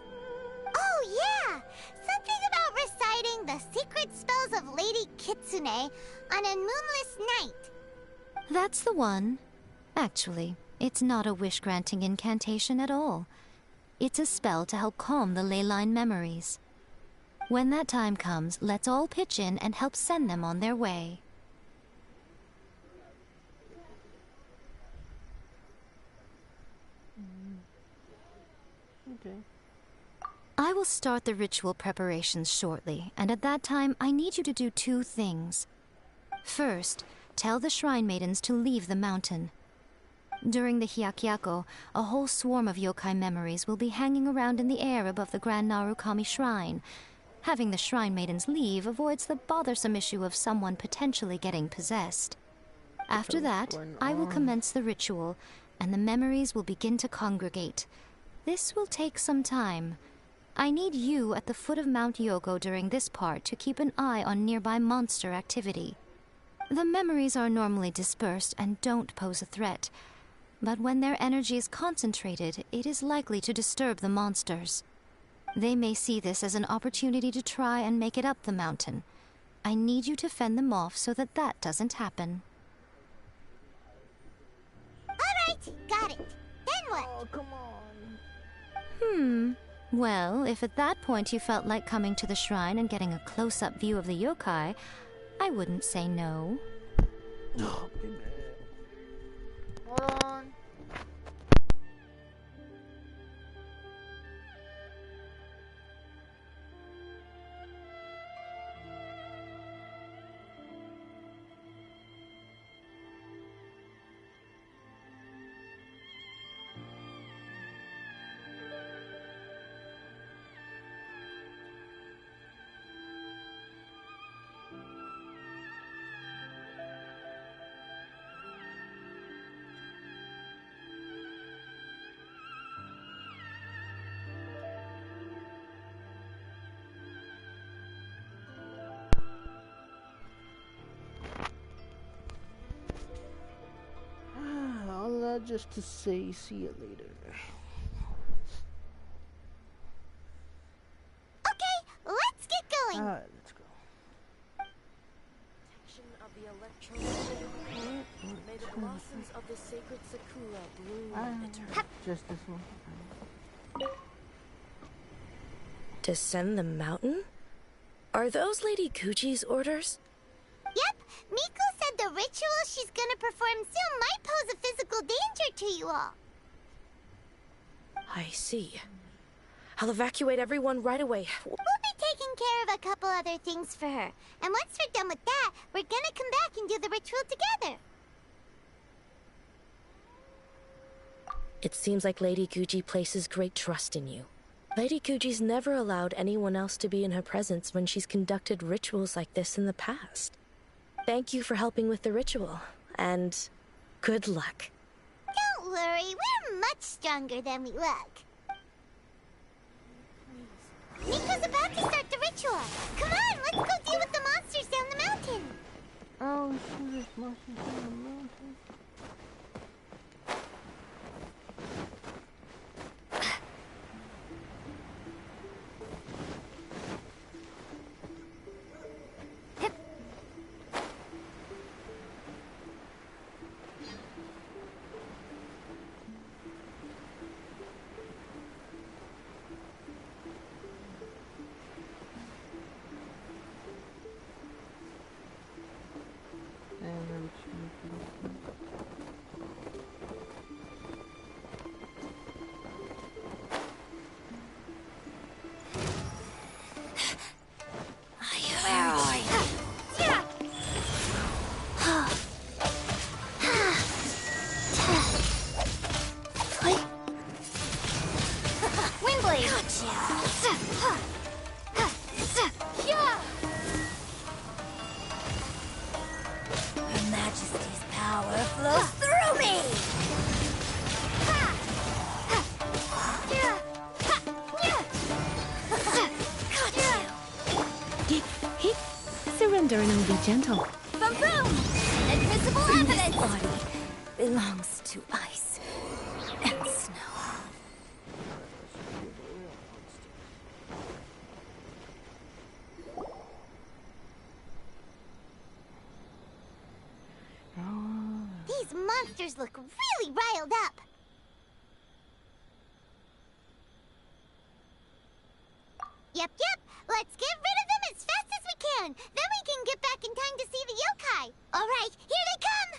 Oh, yeah! Something about reciting the secret spells of Lady Kitsune on a moonless night. That's the one. Actually, it's not a wish-granting incantation at all. It's a spell to help calm the ley line memories. When that time comes, let's all pitch in and help send them on their way. Okay. I will start the ritual preparations shortly, and at that time, I need you to do two things. First, tell the shrine maidens to leave the mountain. During the Hyakyako, a whole swarm of yokai memories will be hanging around in the air above the Grand Narukami Shrine. Having the shrine maidens leave avoids the bothersome issue of someone potentially getting possessed. After that, I will commence the ritual, and the memories will begin to congregate. This will take some time. I need you at the foot of Mount Yogo during this part to keep an eye on nearby monster activity. The memories are normally dispersed and don't pose a threat, but when their energy is concentrated, it is likely to disturb the monsters. They may see this as an opportunity to try and make it up the mountain. I need you to fend them off so that that doesn't happen. Alright, got it. Then what? Oh, come on. Well, if at that point you felt like coming to the shrine and getting a close-up view of the yokai, I wouldn't say no. Oh, hold on. All that just to say, see you later. Okay, let's get going. Alright, let's go. Of the electron. May the blossoms of the sacred sakura bloom eternally. Just this one. Descend the mountain? Are those Lady Gucci's orders? Yep, Miko said the ritual she's gonna perform soon might pose a physical danger to you all. I see. I'll evacuate everyone right away. We'll be taking care of a couple other things for her. And once we're done with that, we're gonna come back and do the ritual together. It seems like Lady Gucci places great trust in you. Lady Gucci's never allowed anyone else to be in her presence when she's conducted rituals like this in the past. Thank you for helping with the ritual, and good luck. Don't worry, we're much stronger than we look. Miko's about to start the ritual. Come on, let's go deal with the monsters down the mountain. Oh, shoot, there's monsters on the mountain. Power flows through me! Surrender and I'll be gentle. Boom boom! Invisible evidence! This body belongs to ice and snow. These monsters look really riled up. Yep. Let's get rid of them as fast as we can. Then we can get back in time to see the yokai. All right, here they come.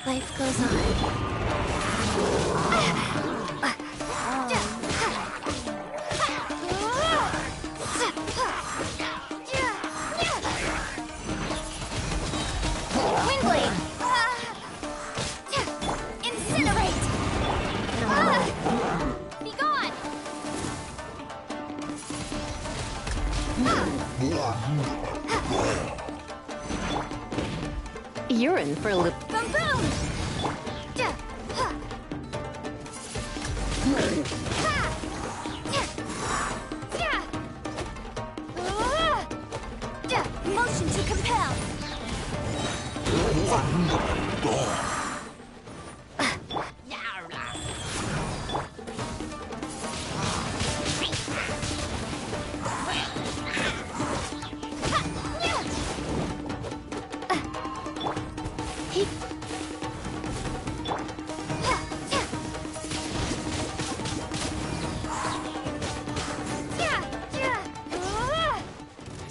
Life goes on. Windblade! Incinerate! Be gone! You're in for a loop. Boom boom! Motion to compel!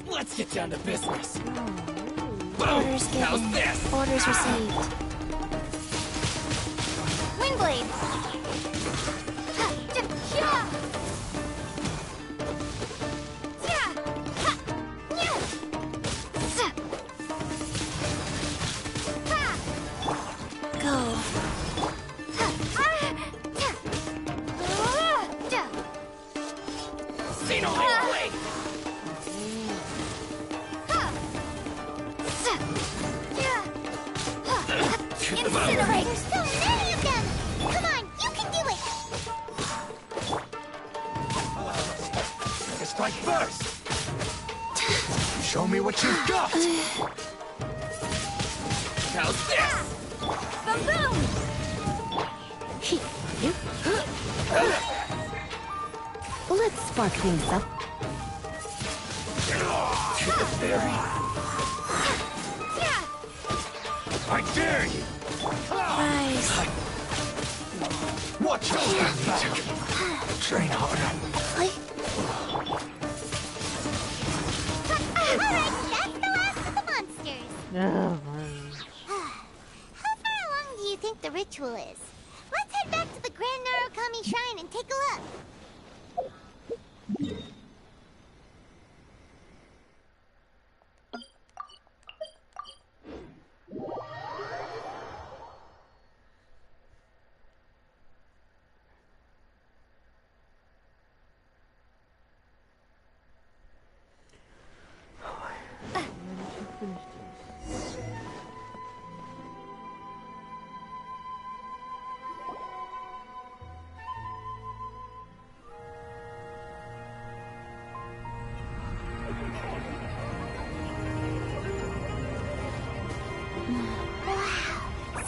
Let's get down to business. Orders given. How's this? Orders received. Windblade! Go. See no way! Incinerate! There's so many of them. Come on, you can do it. Strike first! Show me what you've got! How's this? Boom boom! Let's spark things up. To the berry. I dare you! Rise. Watch out! Train harder. All right, that's the last of the monsters. How far along do you think the ritual is? Let's head back to the Grand Narukami Shrine and take a look.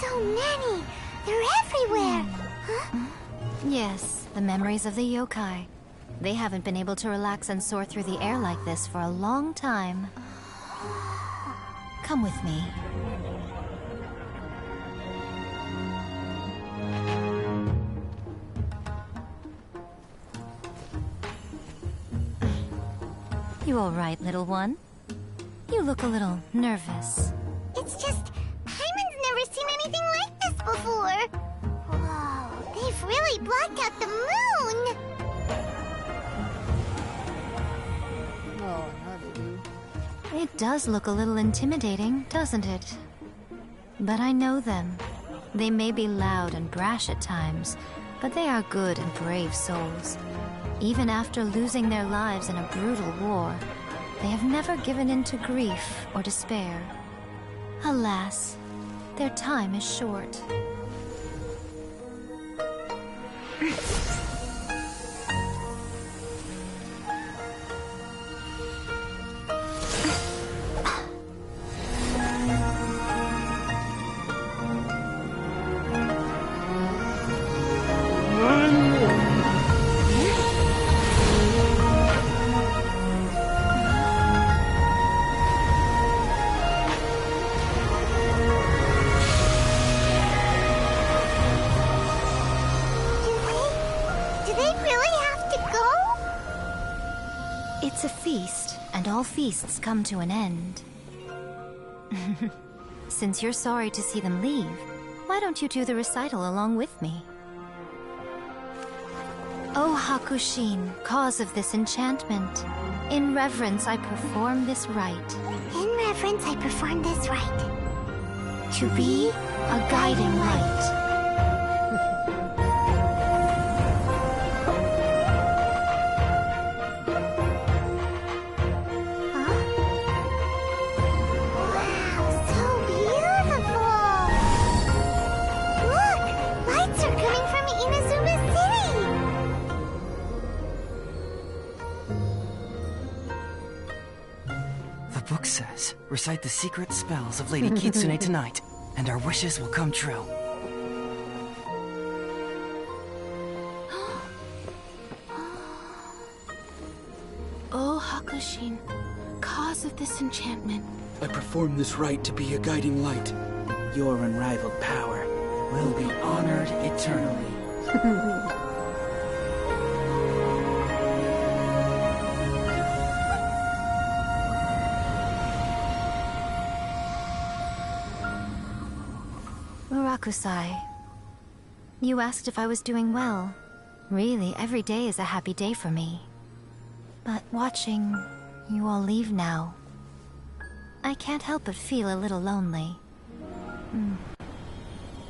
So many! They're everywhere! Huh? Yes, the memories of the yokai. They haven't been able to relax and soar through the air like this for a long time. Come with me. You all right, little one? You look a little nervous. It's just, Paimon's never seen anything like this before. Whoa, they've really blocked out the moon! It does look a little intimidating, doesn't it? But I know them. They may be loud and brash at times, but they are good and brave souls. Even after losing their lives in a brutal war, they have never given in to grief or despair. Alas, their time is short. It's a feast, and all feasts come to an end. Since you're sorry to see them leave, why don't you do the recital along with me? O Hakushin, cause of this enchantment, in reverence I perform this rite. In reverence, I perform this rite. To be a guiding light. The book says, recite the secret spells of Lady Kitsune tonight, and our wishes will come true. O Hakushin, cause of this enchantment. I perform this rite to be a guiding light. Your unrivaled power will be honored eternally. Murakusai, you asked if I was doing well. Really, every day is a happy day for me. But watching you all leave now, I can't help but feel a little lonely.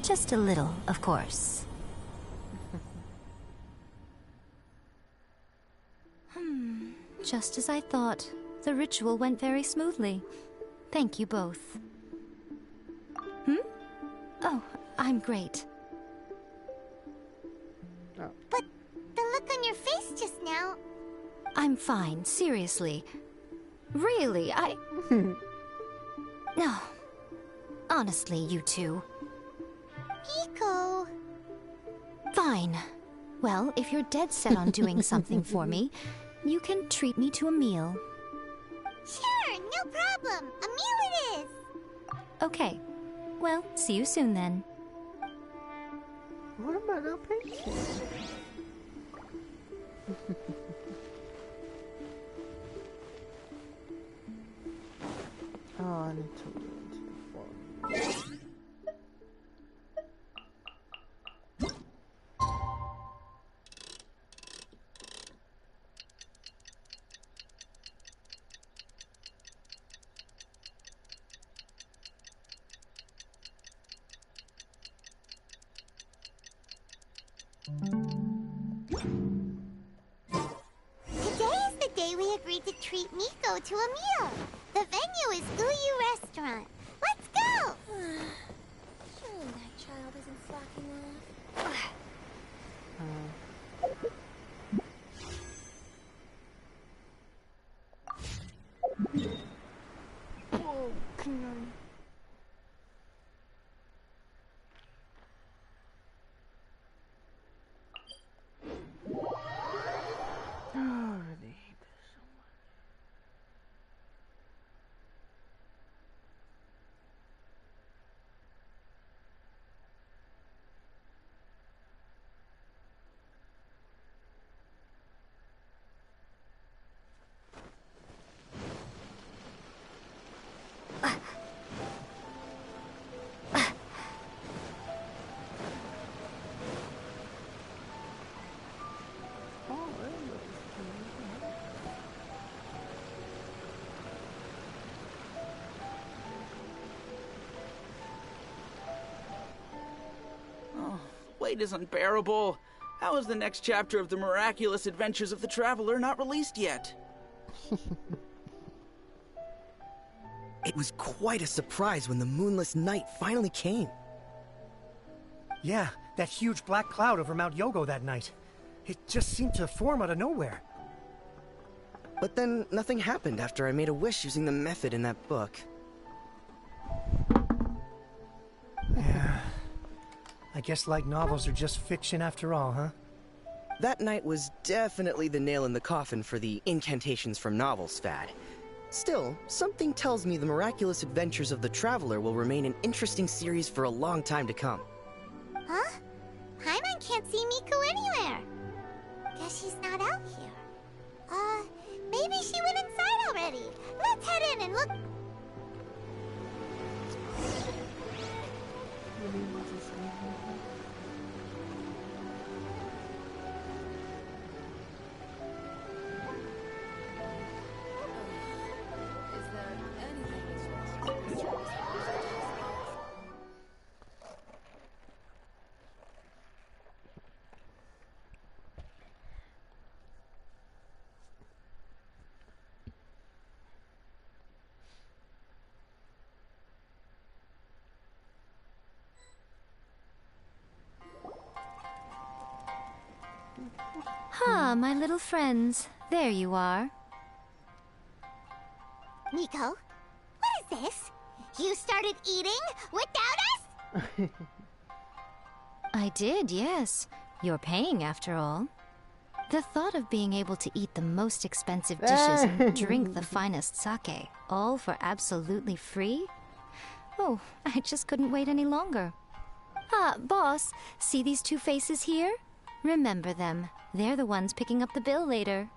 Just a little, of course. Just as I thought. The ritual went very smoothly. Thank you both. Oh, I'm great. But the look on your face just now... I'm fine, seriously. Really, No. Honestly, you two. Miko... Fine. Well, if you're dead set on doing something for me, you can treat me to a meal. Sure, no problem. A meal it is. Okay. Well, see you soon then. What about our picture? Oh, I need to go into the phone. Today is the day we agreed to treat Miko to a meal. The venue is Uyu Restaurant. Let's go! Surely that child isn't slacking off. Oh, come on. Oh, they hate this so much. Wait is unbearable. How is the next chapter of the miraculous adventures of the Traveler not released yet? It was quite a surprise when the moonless night finally came. Yeah, that huge black cloud over Mount Yogo that night. It just seemed to form out of nowhere. But then nothing happened after I made a wish using the method in that book. Yeah. I guess light novels are just fiction after all, huh? That night was definitely the nail in the coffin for the incantations from novels fad. Still, something tells me the miraculous adventures of the Traveler will remain an interesting series for a long time to come. Huh? Paimon can't see Miko anywhere. Guess she's not out here. Maybe she went inside already. Let's head in and look. Ah, my little friends. There you are. Miko, what is this? You started eating without us? I did, yes. You're paying after all. The thought of being able to eat the most expensive dishes and drink the finest sake, all for absolutely free? Oh, I just couldn't wait any longer. Ah, boss, see these two faces here? Remember them. They're the ones picking up the bill later.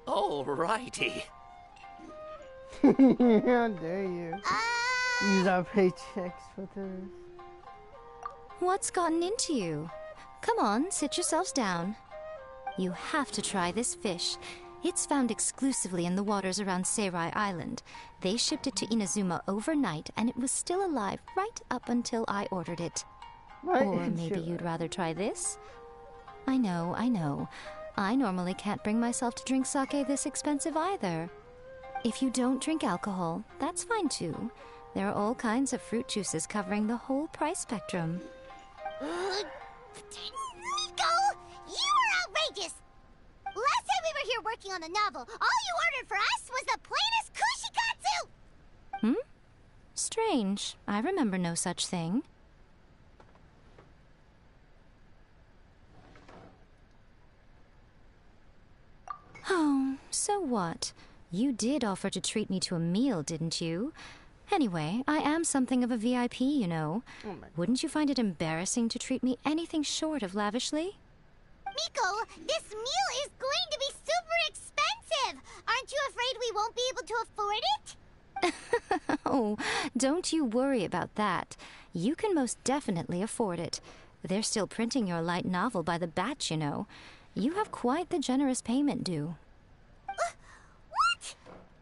Alrighty. How dare you? Use our paychecks for this. What's gotten into you? Come on, sit yourselves down. You have to try this fish. It's found exclusively in the waters around Seirai Island. They shipped it to Inazuma overnight, and it was still alive right up until I ordered it. Right, Or maybe sure. you'd rather try this? I know, I know. I normally can't bring myself to drink sake this expensive either. If you don't drink alcohol, that's fine too. There are all kinds of fruit juices covering the whole price spectrum. Miko, you are outrageous! Last time we were here working on the novel, all you ordered for us was the plainest kushikatsu! Strange. I remember no such thing. Oh, so what? You did offer to treat me to a meal, didn't you? Anyway, I am something of a VIP, you know. Wouldn't you find it embarrassing to treat me anything short of lavishly? Miko, this meal is going to be super expensive! Aren't you afraid we won't be able to afford it? Oh, don't you worry about that. You can most definitely afford it. They're still printing your light novel by the batch, you know. You have quite the generous payment due. What?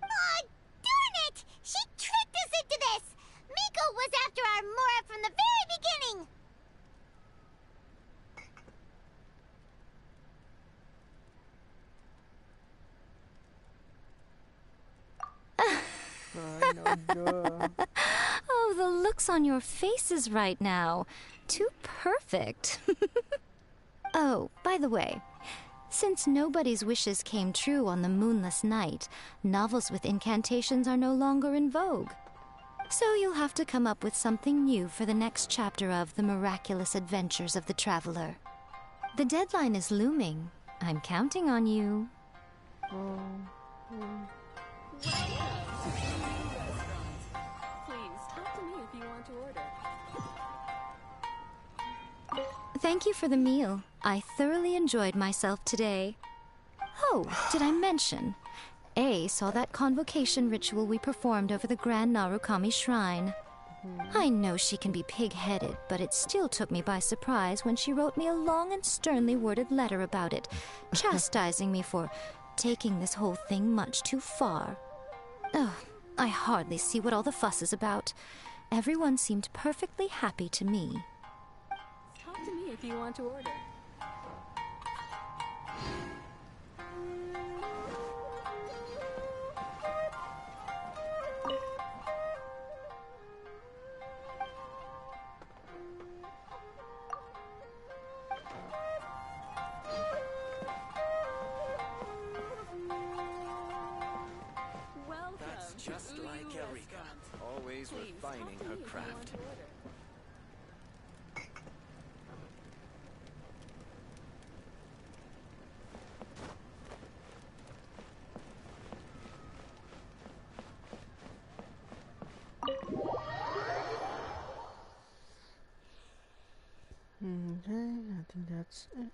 Aw, darn it! She tricked us into this! Miko was after our Mora from the very beginning! Oh, the looks on your faces right now. Too perfect. Oh, by the way, since nobody's wishes came true on the moonless night, novels with incantations are no longer in vogue. So you'll have to come up with something new for the next chapter of The Miraculous Adventures of the Traveler. The deadline is looming. I'm counting on you. Please talk to me if you want to order. Thank you for the meal. I thoroughly enjoyed myself today. Oh, did I mention? A saw that convocation ritual we performed over the Grand Narukami Shrine. I know she can be pig-headed, but it still took me by surprise when she wrote me a long and sternly worded letter about it, chastising me for taking this whole thing much too far. Oh, I hardly see what all the fuss is about. Everyone seemed perfectly happy to me. Talk to me if you want to order. always refining her craft. Okay, I think that's it.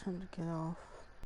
Time to get off.